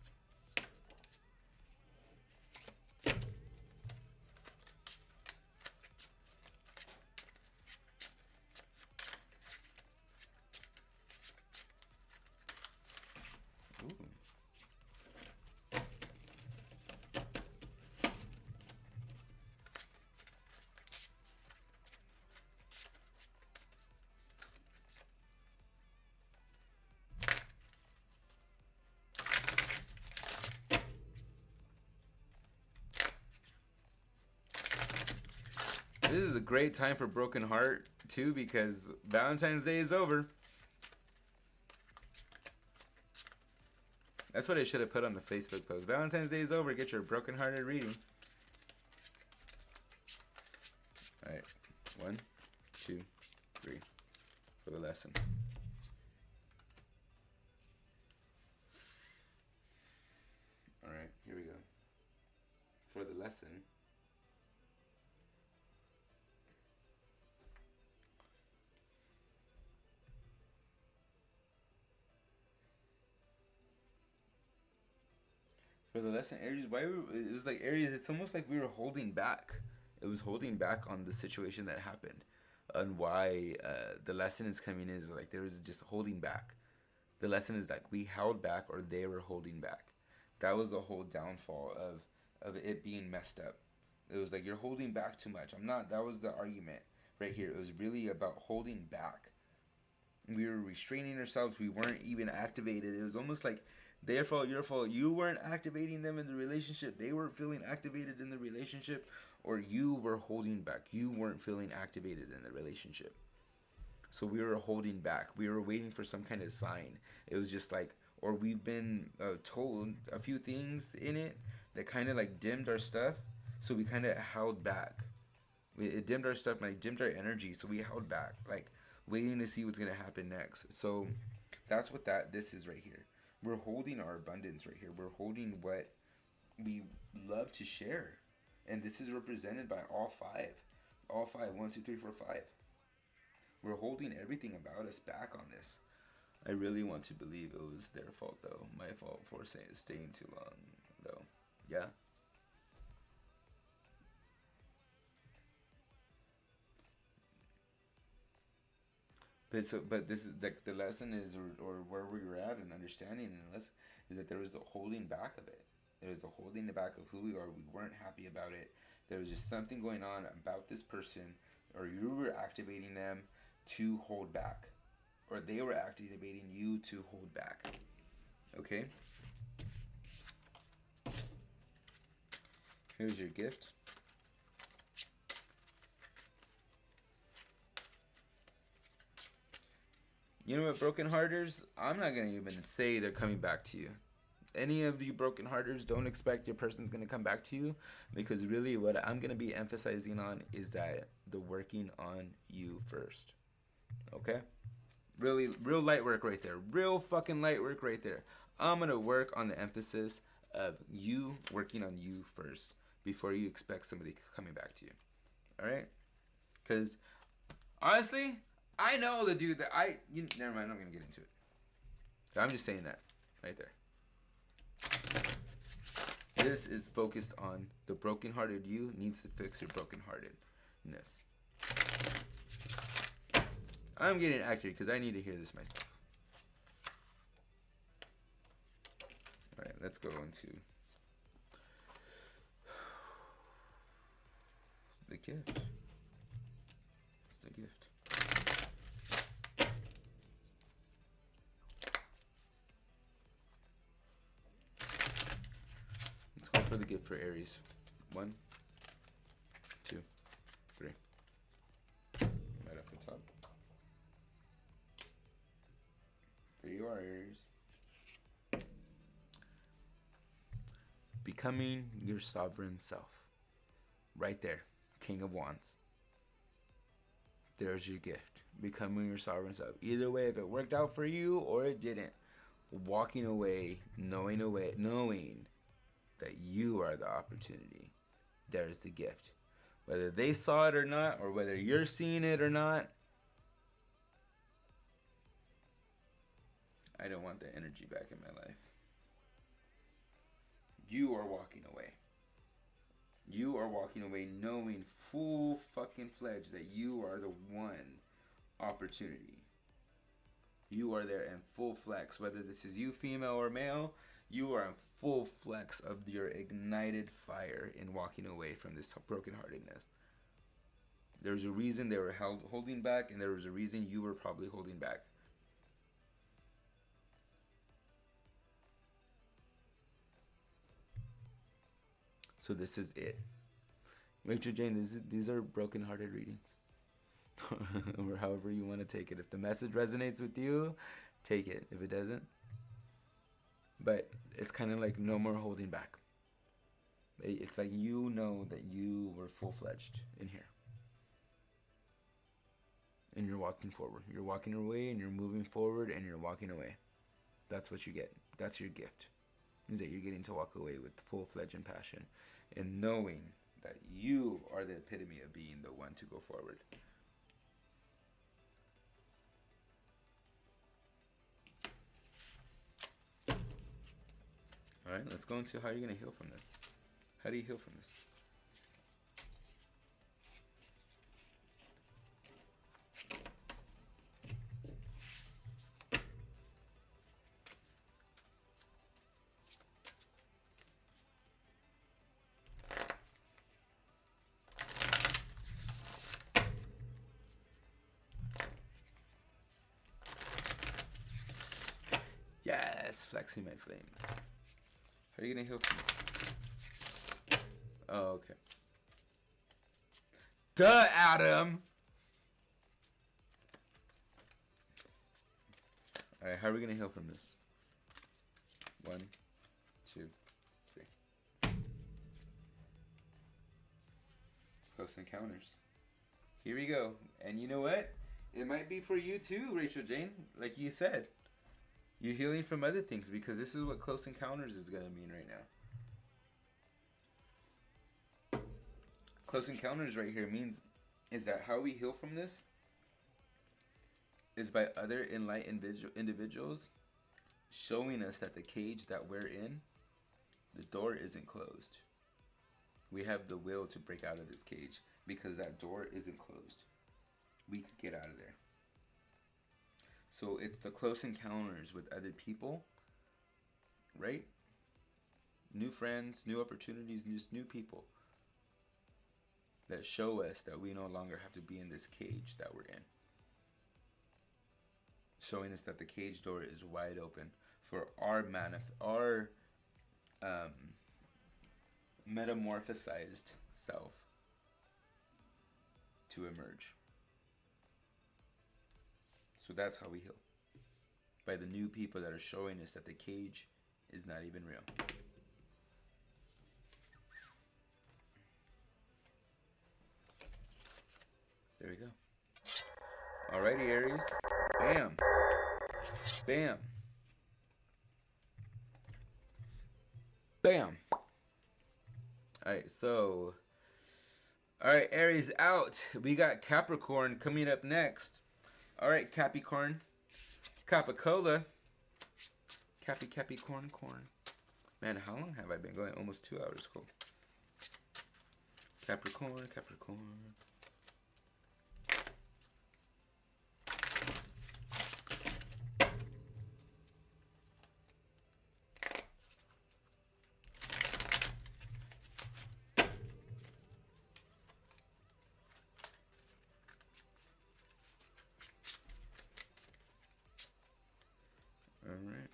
This is a great time for broken heart too, because Valentine's Day is over. That's what I should have put on the Facebook post. Valentine's Day is over. Get your broken-hearted reading. All right, 1, 2, 3 for the lesson. All right, here we go. For the lesson. For the lesson, Aries, it was like Aries, it's almost like we were holding back. It was holding back on the situation that happened. And why the lesson is coming is like there was just holding back. The lesson is like we held back or they were holding back. That was the whole downfall of it being messed up. It was like you're holding back too much. That was the argument right here. It was really about holding back. We were restraining ourselves. We weren't even activated. It was almost like their fault, your fault. You weren't activating them in the relationship. They weren't feeling activated in the relationship, or you were holding back. You weren't feeling activated in the relationship. So we were holding back. We were waiting for some kind of sign. It was just like, or we've been told a few things in it that kind of like dimmed our stuff. So we kind of held back. It dimmed our stuff, like dimmed our energy. So we held back, like waiting to see what's going to happen next. So that's what this is right here. We're holding our abundance right here. We're holding what we love to share. And this is represented by all five. All five. 1, 2, 3, 4, 5. We're holding everything about us back on this. I really want to believe it was their fault, though. My fault for staying too long, though. Yeah. But this is like the lesson is, or where we were at and understanding in this is that there was the holding back of it. There was a holding back of who we are. We weren't happy about it. There was just something going on about this person, or you were activating them to hold back, or they were activating you to hold back. Okay? Here's your gift. You know what, broken hearters? I'm not going to even say they're coming back to you. Any of you broken hearters, don't expect your person's going to come back to you, because really what I'm going to be emphasizing on is that the working on you first. Okay? Really, real light work right there. Real fucking light work right there. I'm going to work on the emphasis of you working on you first before you expect somebody coming back to you. All right? Because honestly, I know the dude that never mind, I'm not going to get into it. I'm just saying that right there. This is focused on the brokenhearted you needs to fix your brokenheartedness. I'm getting accurate because I need to hear this myself. Alright, let's go into the gift. It's the gift. Let's go for the gift for Aries. 1, 2, 3. Right off the top. There you are, Aries. Becoming your sovereign self. Right there. King of Wands. There's your gift. Becoming your sovereign self. Either way, if it worked out for you or it didn't, walking away, knowing that you are the opportunity. There's the gift. Whether they saw it or not, or whether you're seeing it or not, I don't want that energy back in my life. You are walking away. You are walking away knowing full fucking fledged that you are the one opportunity. You are there in full flex. Whether this is you, female or male, you are in full flex of your ignited fire in walking away from this brokenheartedness. There's a reason they were holding back, and there was a reason you were probably holding back. So this is it. Rachel Jane, these are broken-hearted readings. Or however you want to take it. If the message resonates with you, take it. If it doesn't. But it's kind of like no more holding back. It's like you know that you were full-fledged in here. And you're walking forward. You're walking away and you're moving forward and you're walking away. That's what you get. That's your gift. Is that you're getting to walk away with full-fledged and passion. And knowing that you are the epitome of being the one to go forward. Alright, let's go into how you're going to heal from this. How do you heal from this? Yes, flexing my flames. How are you gonna heal from this? Oh, okay. Duh, Adam! Alright, how are we gonna heal from this? 1, 2, 3. Close encounters. Here we go. And you know what? It might be for you too, Rachel Jane. Like you said. You're healing from other things because this is what close encounters is going to mean right now. Close encounters right here means is that how we heal from this is by other enlightened individuals showing us that the cage that we're in, the door isn't closed. We have the will to break out of this cage because that door isn't closed. We could get out of there. So it's the close encounters with other people, right? New friends, new opportunities, just new people that show us that we no longer have to be in this cage that we're in. Showing us that the cage door is wide open for our metamorphosized self to emerge. So that's how we heal. By the new people that are showing us that the cage is not even real. There we go. Alrighty, Aries. Bam. Bam. Bam. Alright, so. Alright, Aries out. We got Capricorn coming up next. Alright, Capricorn. Capicola. Capricorn corn. Man, how long have I been going? Almost 2 hours. Cool. Capricorn, Capricorn. All right.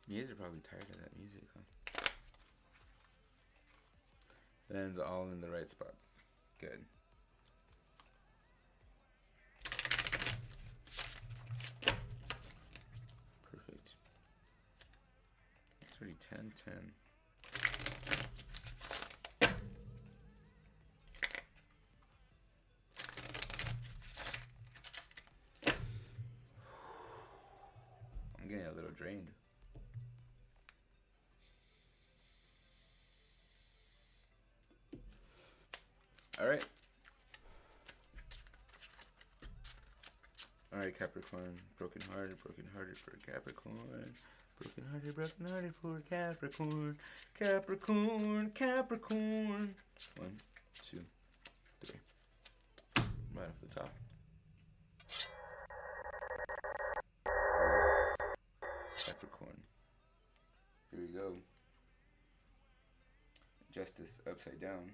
You guys are probably tired of that music, huh? And all in the right spots. Good. Perfect. It's already 10-10. I'm getting a little drained. Alright. Alright, Capricorn. Broken hearted for Capricorn. Broken hearted for Capricorn. Capricorn. 1, 2, 3. Right off the top. Capricorn. Here we go. Justice upside down.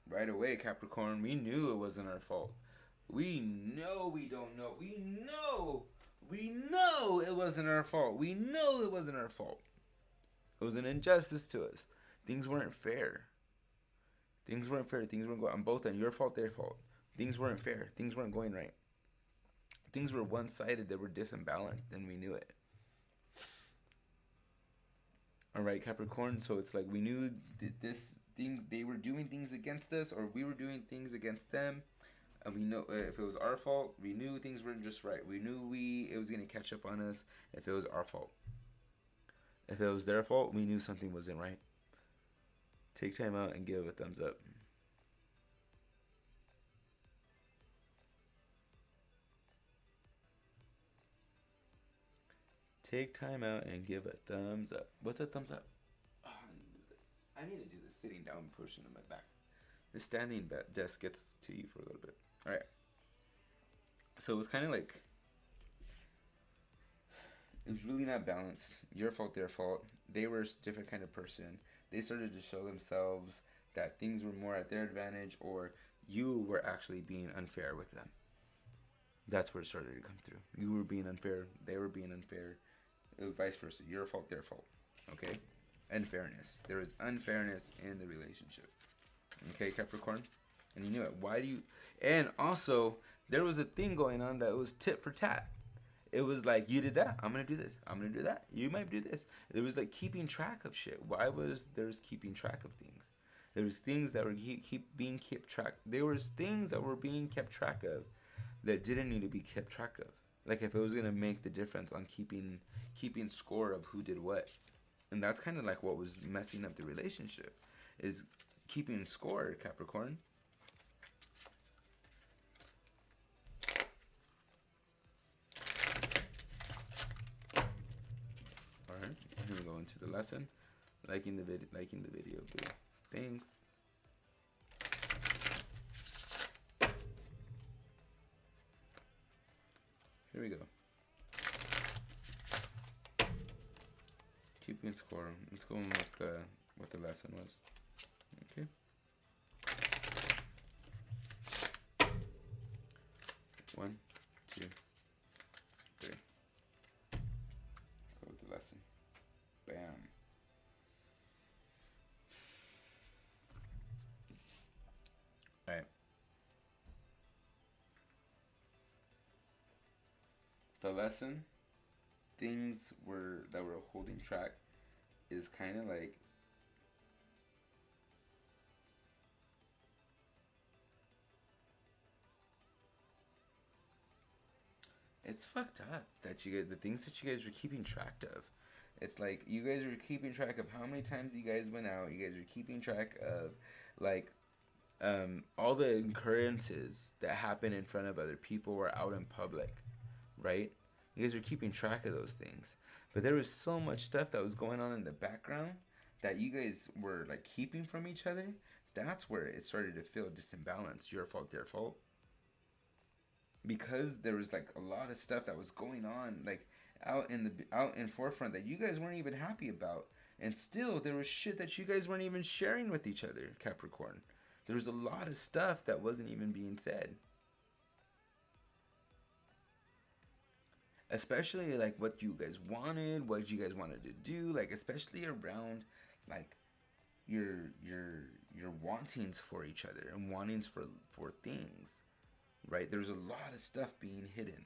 Right away, Capricorn, we knew it wasn't our fault. We know we don't know. We know it wasn't our fault. We know it wasn't our fault. It was an injustice to us. Things weren't fair. Things weren't going on both ends. Your fault, their fault. Things weren't fair. Things weren't going right. Things were one-sided. They were disbalanced, and we knew it. All right, Capricorn. So it's like we knew they were doing things against us, or we were doing things against them. And we know if it was our fault, we knew things weren't just right. We knew it was gonna catch up on us if it was our fault. If it was their fault, we knew something wasn't right. Take time out and give a thumbs up. Take time out and give a thumbs up. What's a thumbs up? Oh, I need to do the sitting down portion of my back. The standing desk gets to you for a little bit. All right. So it was kind of like, it was really not balanced. Your fault, their fault. They were a different kind of person. They started to show themselves that things were more at their advantage, or you were actually being unfair with them. That's where it started to come through. You were being unfair. They were being unfair. It was vice versa. Your fault, their fault. Okay? Unfairness. There was unfairness in the relationship. Okay, Capricorn? And you knew it. Why do you... And also, there was a thing going on that was tit for tat. It was like, you did that, I'm going to do this. I'm going to do that. You might do this. There was like keeping track of shit. Why was there's keeping track of things? There was things that were being kept track. There was things that were being kept track of that didn't need to be kept track of. Like if it was going to make the difference on keeping score of who did what. And that's kind of like what was messing up the relationship, is keeping score, Capricorn. Alright, here we go into the lesson. Liking the video, boo. Thanks. Here we go. Keeping score. Let's go with what the lesson was. Okay. One, two, three. Let's go with the lesson. Bam. Alright. the lesson, things that were holding track, is kind of like, it's fucked up that you guys, the things that you guys were keeping track of. It's like you guys were keeping track of how many times you guys went out. You guys were keeping track of, like, all the occurrences that happen in front of other people or out in public, right? You guys were keeping track of those things. But there was so much stuff that was going on in the background that you guys were, like, keeping from each other. That's where it started to feel disimbalanced. Your fault, their fault. Because there was, like, a lot of stuff that was going on, like, out in forefront that you guys weren't even happy about. And still, there was shit that you guys weren't even sharing with each other, Capricorn. There was a lot of stuff that wasn't even being said. Especially, like, what you guys wanted, what you guys wanted to do, like, especially around, like, your wantings for each other and wantings for things, right? There's a lot of stuff being hidden.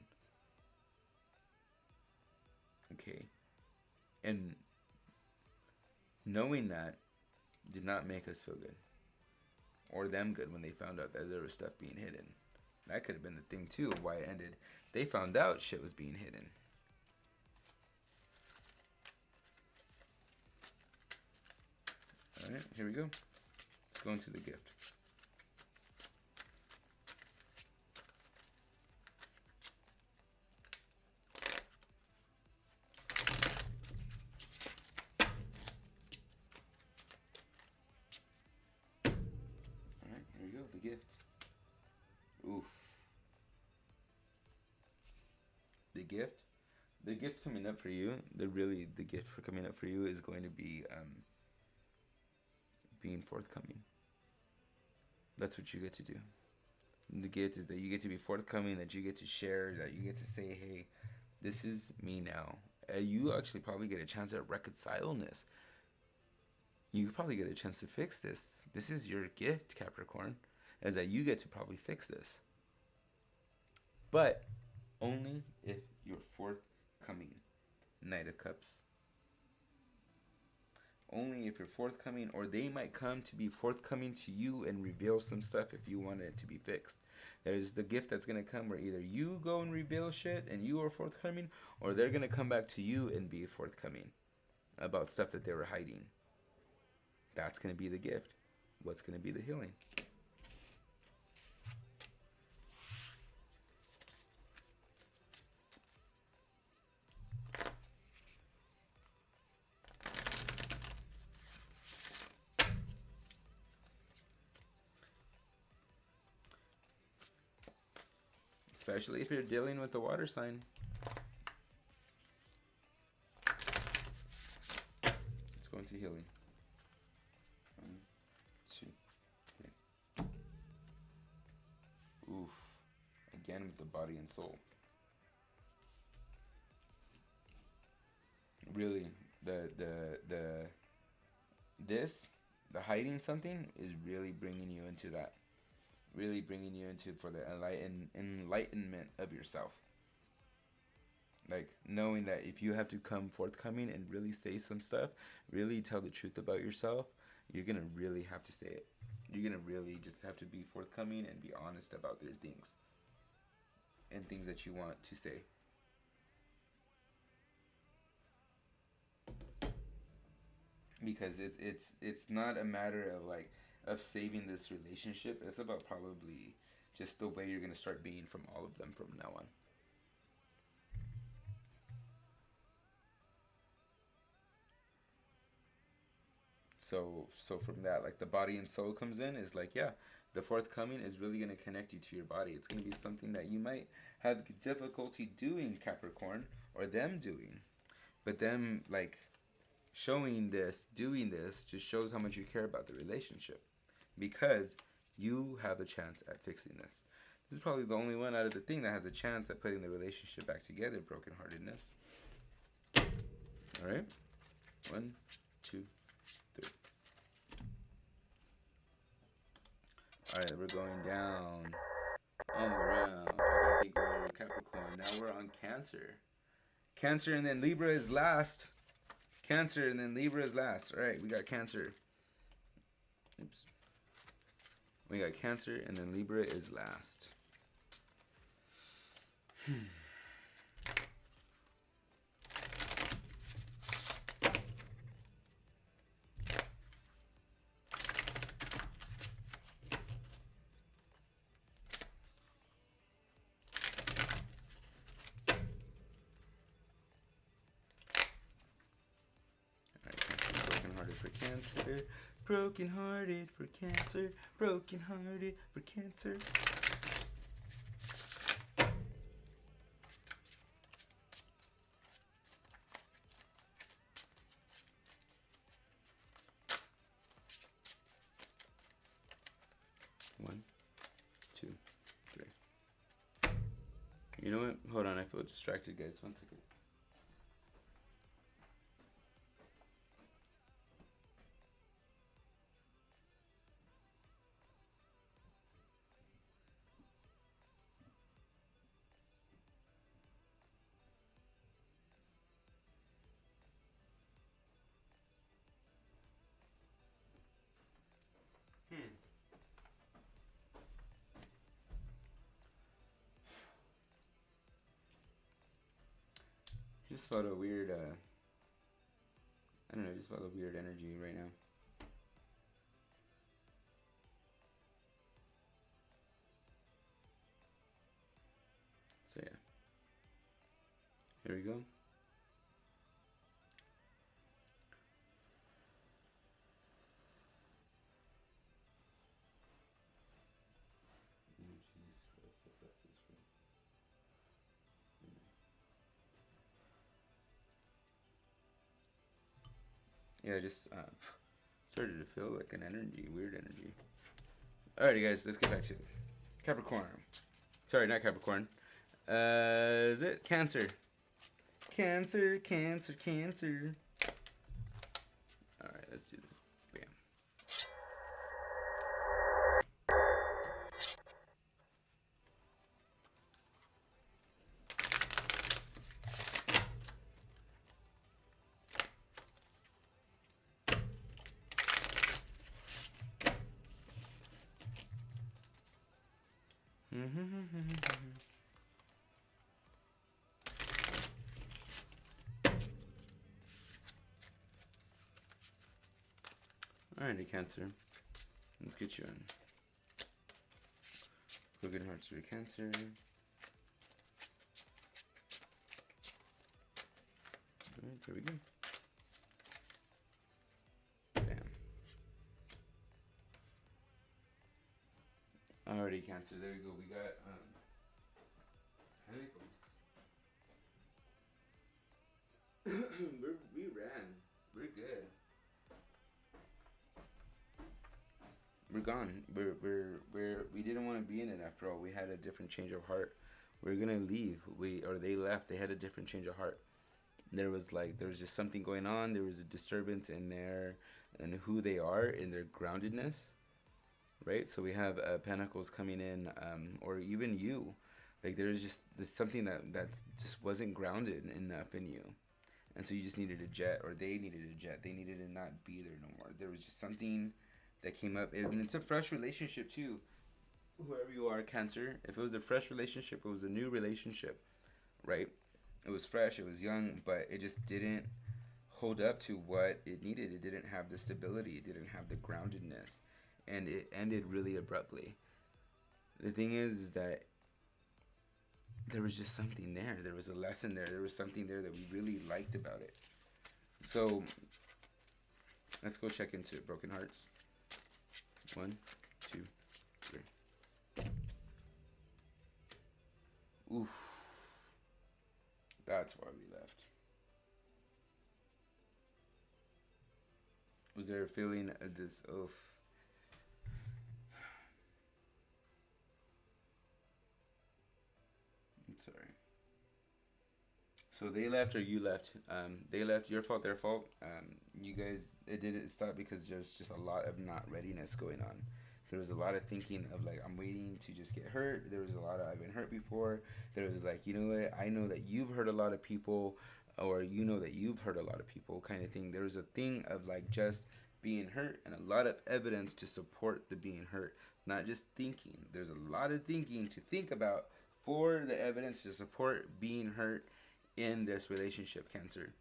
Okay? And knowing that did not make us feel good. Or them good when they found out that there was stuff being hidden. That could have been the thing too, why it ended. They found out shit was being hidden. Alright, here we go. Let's go into the gift. Alright, here we go, the gift. Oof. The gift coming up for you, the gift for coming up for you is going to be being forthcoming. That's what you get to do. And the gift is that you get to be forthcoming, that you get to share, that you get to say, hey, this is me now. You actually probably get a chance at reconcileness. You probably get a chance to fix this. This is your gift, Capricorn, is that you get to probably fix this. But only if you're forthcoming. Knight of Cups. Only if you're forthcoming, or they might come to be forthcoming to you and reveal some stuff if you want it to be fixed. There's the gift that's going to come where either you go and reveal shit and you are forthcoming, or they're going to come back to you and be forthcoming about stuff that they were hiding. That's going to be the gift. What's going to be the healing? Especially if you're dealing with the water sign. Let's go into healing. 1, 2, 3. Oof. Again with the body and soul. Really, the hiding something is really bringing you into that. Really bringing you into for the enlightenment of yourself. Like knowing that if you have to come forthcoming and really say some stuff, really tell the truth about yourself, you're gonna really have to say it. You're gonna really just have to be forthcoming and be honest about your things and things that you want to say. Because it's not a matter of like of saving this relationship. It's about probably just the way you're gonna start being from all of them from now on. So from that, like the body and soul comes in, is like, yeah, the forthcoming is really gonna connect you to your body. It's gonna be something that you might have difficulty doing, Capricorn, or them doing, but them like showing this, doing this, just shows how much you care about the relationship. Because you have a chance at fixing this. This is probably the only one out of the thing that has a chance at putting the relationship back together, brokenheartedness. Alright? 1, 2, 3. Alright, we're going down all around. Okay, I think we're Capricorn. Now we're on Cancer. Cancer. Cancer and then Libra is last. Cancer and then Libra is last. All right, we got Cancer. Oops. We got Cancer and then Libra is last. Cancer, broken hearted for Cancer, broken hearted for Cancer. One, two, three. You know what? Hold on, I feel distracted, guys. 1 second. Just felt a weird, I don't know, just felt a weird energy right now. So yeah, here we go. Yeah, I just started to feel like an energy, weird energy. Alrighty, guys, let's get back to it. Capricorn. Sorry, not Capricorn. Is it Cancer? Cancer, Cancer, Cancer. Alright, let's do this. Bam. Alrighty, Cancer. Let's get you in. Broken hearts for Cancer. Alright, there we go. Bam. Alrighty, Cancer. There we go. We got Pentacles. we ran. We're good. We're gone. We didn't want to be in it after all. We had a different change of heart. We're gonna leave. They left. They had a different change of heart. There was just something going on. There was a disturbance in who they are, in their groundedness, right? So we have Pentacles coming in, or even you. Like there's something that just wasn't grounded enough in you, and so you just needed a jet, or they needed a jet. They needed to not be there no more. There was just something that came up, and it's a fresh relationship too. Whoever you are, Cancer, if it was a fresh relationship, it was a new relationship, right? It was fresh, it was young, but it just didn't hold up to what it needed. It didn't have the stability, it didn't have the groundedness, and it ended really abruptly. The thing is that there was just something there. There was a lesson there. There was something there that we really liked about it. So let's go check into it. Broken hearts. 1, 2, 3. Oof. That's why we left. Was there a feeling of this? Oof. I'm sorry. So they left or you left. They left, your fault, their fault. You guys, it didn't stop because there's just a lot of not readiness going on. There was a lot of thinking of like, I'm waiting to just get hurt. There was a lot of, I've been hurt before. There was like, you know what, I know that you've hurt a lot of people, or you know that you've hurt a lot of people kind of thing. There was a thing of like just being hurt and a lot of evidence to support the being hurt. Not just thinking. There's a lot of thinking to think about for the evidence to support being hurt in this relationship, Cancer.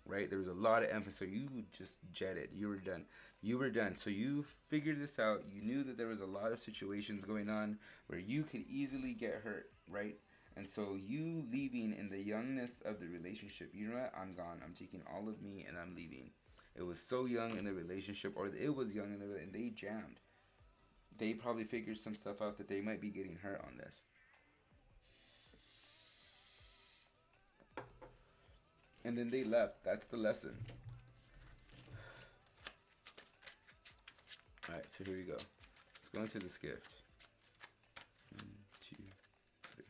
Right? There was a lot of emphasis. So you just jetted. You were done. You were done. So you figured this out. You knew that there was a lot of situations going on where you could easily get hurt, right? And so you leaving in the youngness of the relationship, you know what? I'm gone. I'm taking all of me and I'm leaving. It was so young in the relationship, or it was young in the relationship, and they jammed. They probably figured some stuff out that they might be getting hurt on this. And then they left. That's the lesson. Alright, so here we go. Let's go into this gift. 1, 2, 3.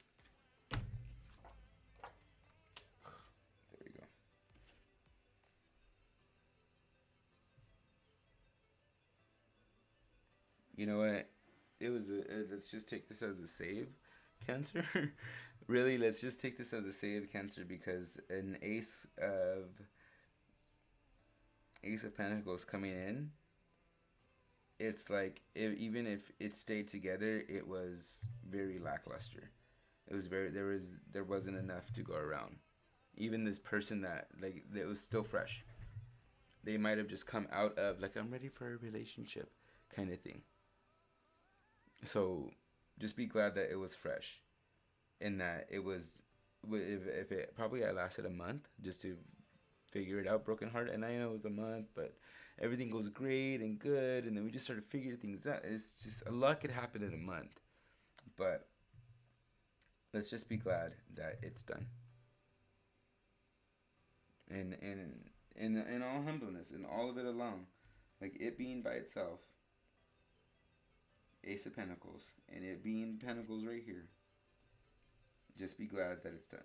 There we go. You know what? It was let's just take this as a save, Cancer. Really, let's just take this as a save, Cancer, because an Ace of Pentacles coming in, it's like, even if it stayed together, it was very lackluster. It was there wasn't enough to go around. Even this person that, like, it was still fresh. They might have just come out of like, I'm ready for a relationship kind of thing. So just be glad that it was fresh, and that it was, if it probably I lasted a month just to figure it out, broken heart. And I know it was a month, but everything goes great and good, and then we just started figuring things out. It's just, a lot could happen in a month, but let's just be glad that it's done. And in all humbleness, and all of it alone, like it being by itself, Ace of Pentacles, and it being Pentacles right here, just be glad that it's done.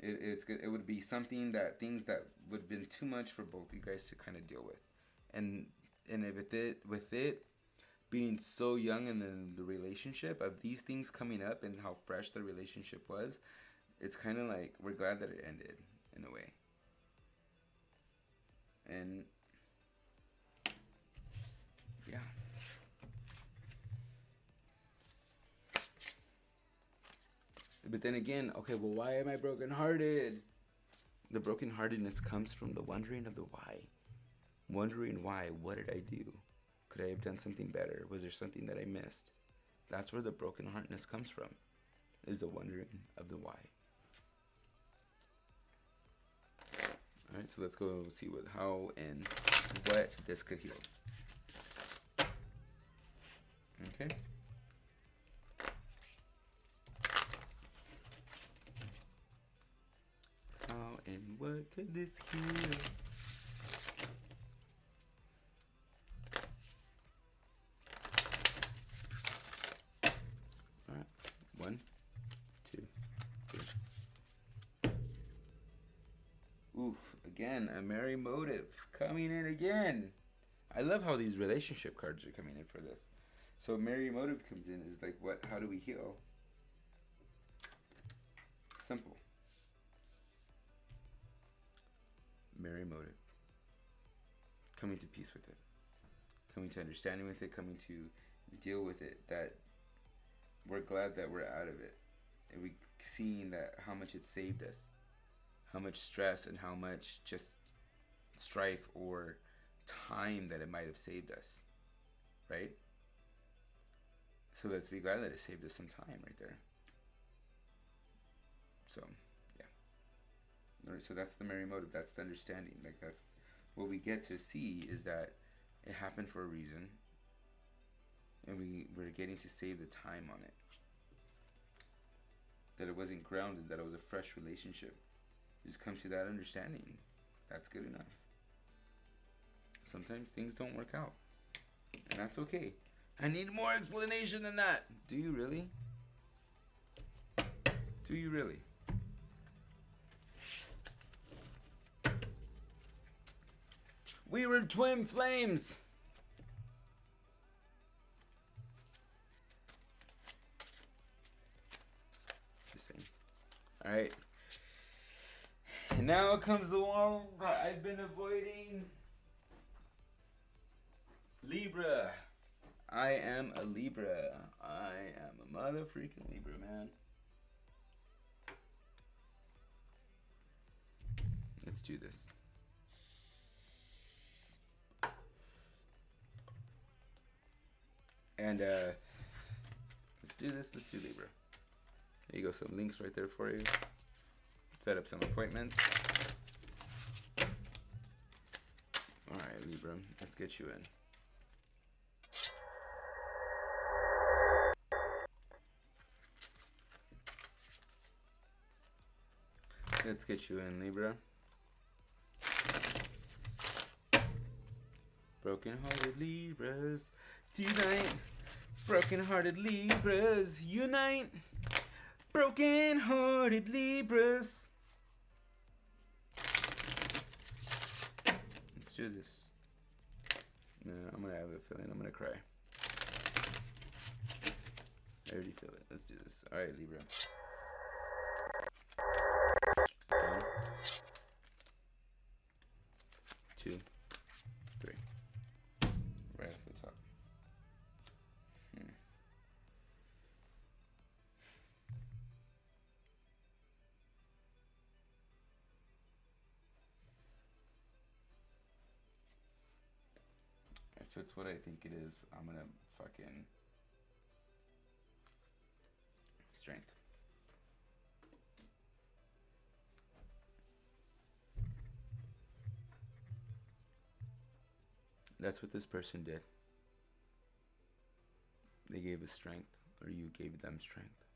It's good. It would be something that, things that would have been too much for both you guys to kind of deal with, and with it being so young in the relationship, of these things coming up and how fresh the relationship was, it's kind of like we're glad that it ended in a way. And yeah. But then again, okay, well, why am I brokenhearted? The brokenheartedness comes from the wondering of the why. Wondering why. What did I do? Could I have done something better? Was there something that I missed? That's where the brokenheartedness comes from, is the wondering of the why. Alright, so let's go see how and what this could heal. Okay. How and what could this heal? Alright, 1, 2, 3. Oof, again, a merry motive coming in again. I love how these relationship cards are coming in for this. So merry motive comes in, is like, what? How do we heal? Simple. Merry motive. Coming to peace with it. Coming to understanding with it. Coming to deal with it. That we're glad that we're out of it. And we seeing that how much it saved us. How much stress and how much just strife or time that it might have saved us. Right? So let's be glad that it saved us some time right there. So, yeah. Alright, so that's the merry motive. That's the understanding. Like, that's what we get to see, is that it happened for a reason. And we're getting to save the time on it. That it wasn't grounded, that it was a fresh relationship. Just come to that understanding. That's good enough. Sometimes things don't work out. And that's okay. I need more explanation than that. Do you really? Do you really? We were twin flames. All right. And now comes the one that I've been avoiding. Libra. I am a Libra. I am a mother freaking Libra, man. Let's do this. And let's do this. Let's do Libra. There you go. Some links right there for you. Set up some appointments. All right, Libra. Let's get you in. Let's get you in, Libra. Broken-hearted Libras tonight. Broken-hearted Libras unite. Broken-hearted Libras. Let's do this. Man, I'm gonna have a feeling I'm gonna cry. I already feel it. Let's do this. All right, Libra. One, two, three. Right off the top. If it's what I think it is, I'm gonna fucking strength. That's what this person did. They gave us strength, or you gave them strength.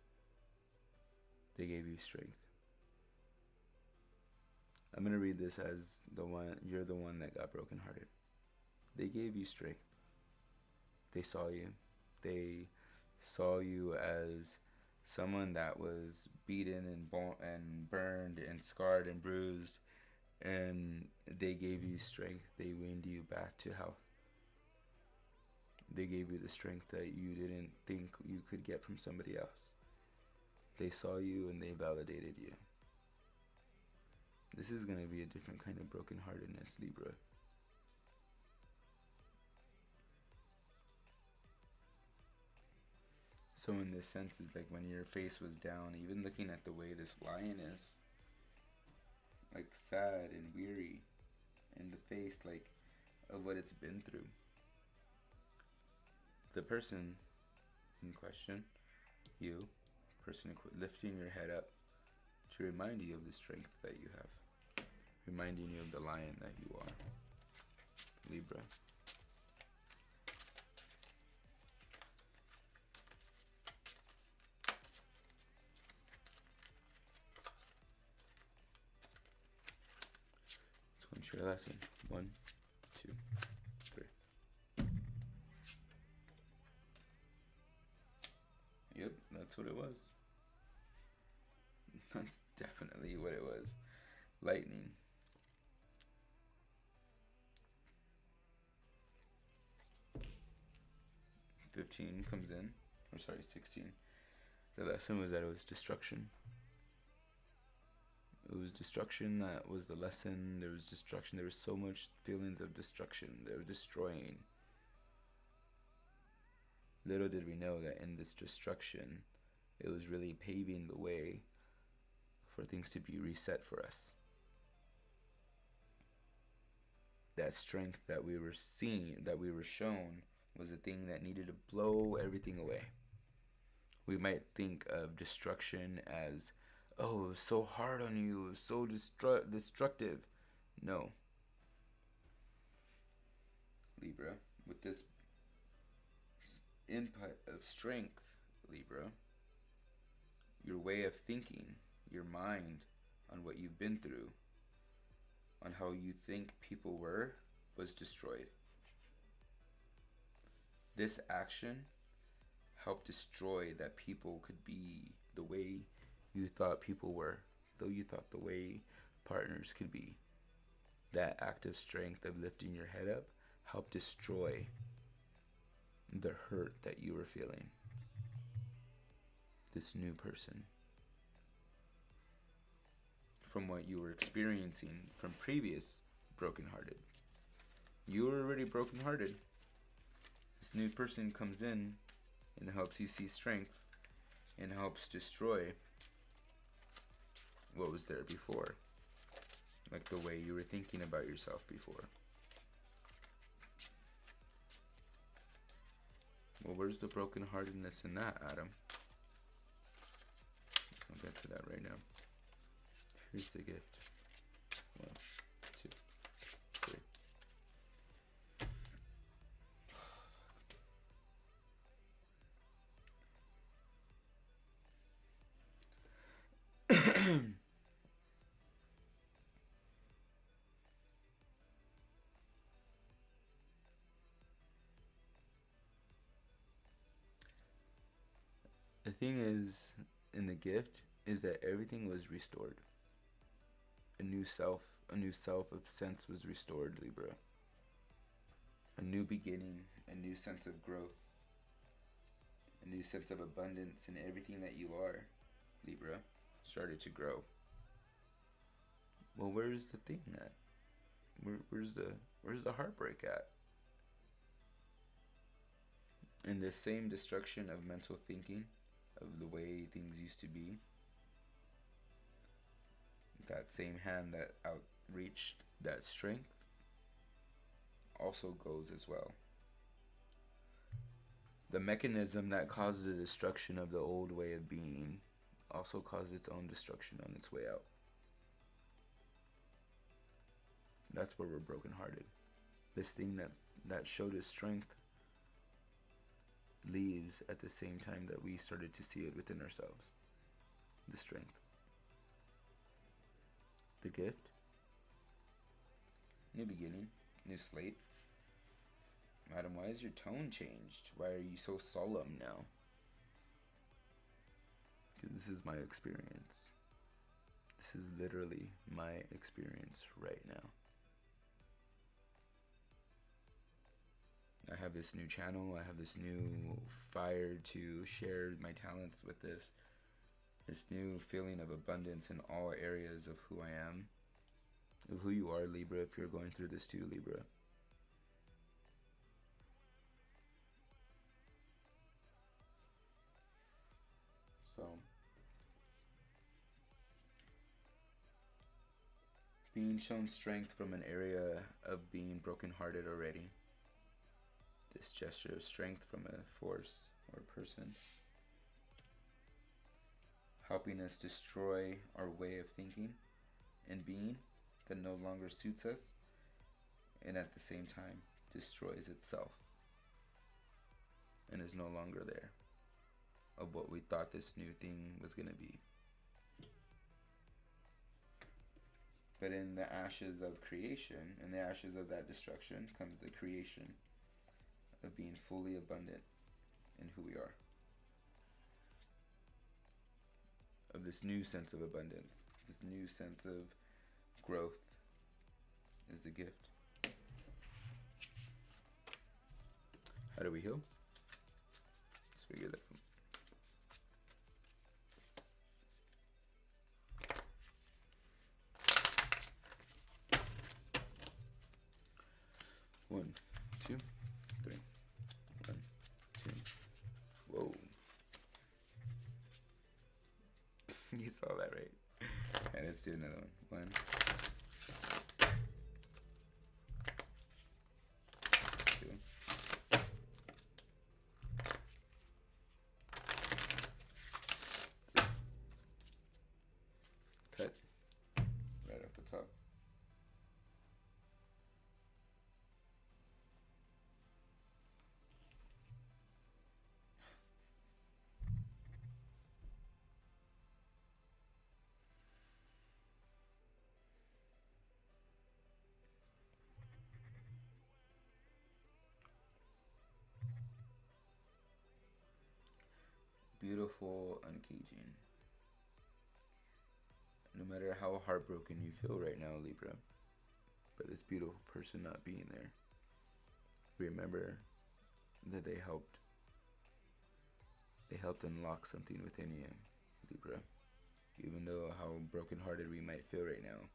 They gave you strength. I'm gonna read this as the one, you're the one that got brokenhearted. They gave you strength. They saw you. They saw you as someone that was beaten and burned and scarred and bruised, and they gave you strength. They weaned you back to health. They gave you the strength that you didn't think you could get from somebody else. They saw you and they validated you. This is going to be a different kind of brokenheartedness, Libra. So in this sense, it's like when your face was down, even looking at the way this lion is, like sad and weary in the face, like of what it's been through. The person in question, you, person lifting your head up to remind you of the strength that you have, reminding you of the lion that you are, Libra. Share a lesson. 1, 2, 3. Yep, that's what it was. That's definitely what it was. Lightning. $15 comes in. Or sorry, 16. The lesson was that it was destruction. It was destruction that was the lesson. There was destruction. There was so much feelings of destruction. They were destroying. Little did we know that in this destruction, it was really paving the way for things to be reset for us. That strength that we were seeing, that we were shown, was the thing that needed to blow everything away. We might think of destruction as, oh, it was so hard on you, it was so destructive. No. Libra, with this input of strength, Libra, your way of thinking, your mind on what you've been through, on how you think people were, was destroyed. This action helped destroy that people could be the way you thought people were, though you thought the way partners could be. That act of strength of lifting your head up helped destroy the hurt that you were feeling. This new person. from what you were experiencing from previous brokenhearted. You were already brokenhearted. This new person comes in and helps you see strength and helps destroy what was there before. Like the way you were thinking about yourself before. Well, where's the brokenheartedness in that, Adam? I'll get to that right now. Here's the gift. 1, 2, 3. The thing is, in the gift, is that everything was restored. A new self of sense was restored, Libra. A new beginning, a new sense of growth, a new sense of abundance in everything that you are, Libra, started to grow. Well, where's the thing at? Where's the heartbreak at? In this same destruction of mental thinking, of the way things used to be, that same hand that outreached that strength also goes as well. The mechanism that caused the destruction of the old way of being also caused its own destruction on its way out. That's where we're brokenhearted. This thing that showed us strength leaves at the same time that we started to see it within ourselves. The strength. The gift. New beginning. New slate. Madam, why is your tone changed? Why are you so solemn now? Because this is my experience. This is literally my experience right now. I have this new channel, I have this new fire to share my talents with this new feeling of abundance in all areas of who I am, of who you are, Libra, if you're going through this too, Libra. So, being shown strength from an area of being brokenhearted already. This gesture of strength from a force or a person, helping us destroy our way of thinking and being that no longer suits us, and at the same time destroys itself and is no longer there of what we thought this new thing was going to be. But in the ashes of creation, in the ashes of that destruction, comes the creation of being fully abundant in who we are. Of this new sense of abundance, this new sense of growth is the gift. How do we heal? Let's figure that out. One, two, three. 1, 2. Whoa. You saw that, right? Okay, let's do another one. 1, 2. Cut. Right off the top. Beautiful uncaging. No matter how heartbroken you feel right now, Libra, but this beautiful person not being there, remember that they helped unlock something within you, Libra. even though how brokenhearted we might feel right now,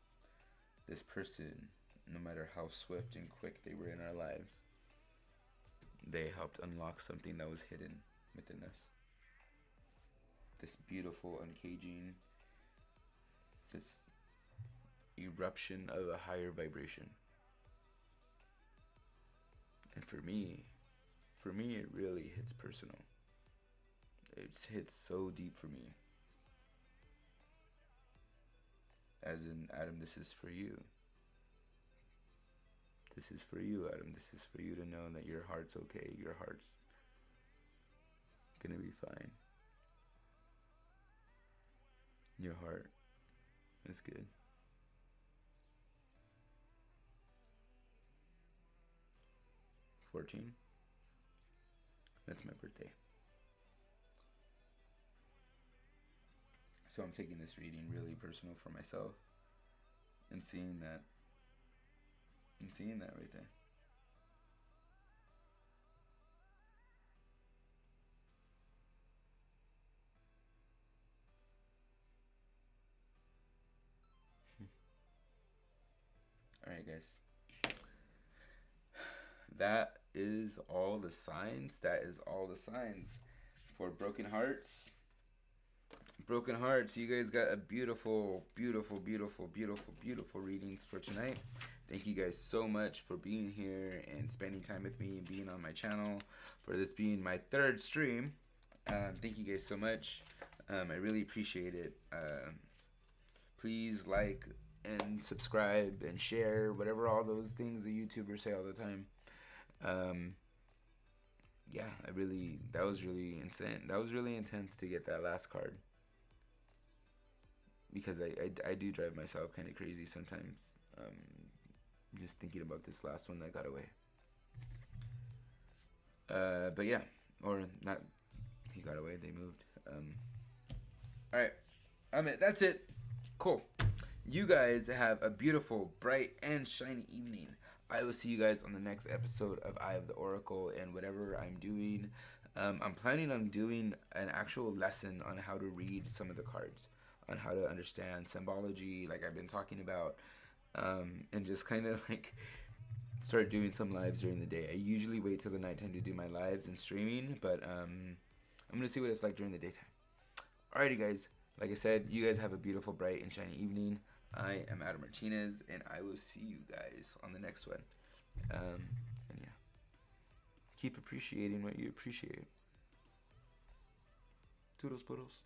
this person, no matter how swift and quick they were in our lives, they helped unlock something that was hidden within us. This beautiful uncaging, this eruption of a higher vibration. And for me it really hits personal. It hits so deep for me. As in, Adam, this is for you. This is for you, Adam. This is for you to know that your heart's okay. Your heart's gonna be fine. Your heart is good. $14. That's my birthday. So I'm taking this reading really personal for myself and seeing that right there. Alright, guys. That is all the signs. That is all the signs for broken hearts. Broken hearts, you guys got a beautiful, beautiful, beautiful, beautiful, beautiful readings for tonight. Thank you guys so much for being here and spending time with me and being on my channel, for this being my third stream. Thank you guys so much. I really appreciate it. Please like and subscribe and share, whatever all those things the YouTubers say all the time. Yeah, that was really insane. That was really intense to get that last card. Because I do drive myself kind of crazy sometimes. Just thinking about this last one that got away. But yeah, or not, he got away, they moved. Alright, that's it. Cool. You guys have a beautiful, bright, and shiny evening. I will see you guys on the next episode of Eye of the Oracle and whatever I'm doing. I'm planning on doing an actual lesson on how to read some of the cards, on how to understand symbology, like I've been talking about, and just kind of like start doing some lives during the day. I usually wait till the nighttime to do my lives and streaming, but I'm gonna see what it's like during the daytime. Alrighty, guys. Like I said, you guys have a beautiful, bright, and shiny evening. I am Adam Martinez, and I will see you guys on the next one. And yeah, keep appreciating what you appreciate. Toodles, poodles.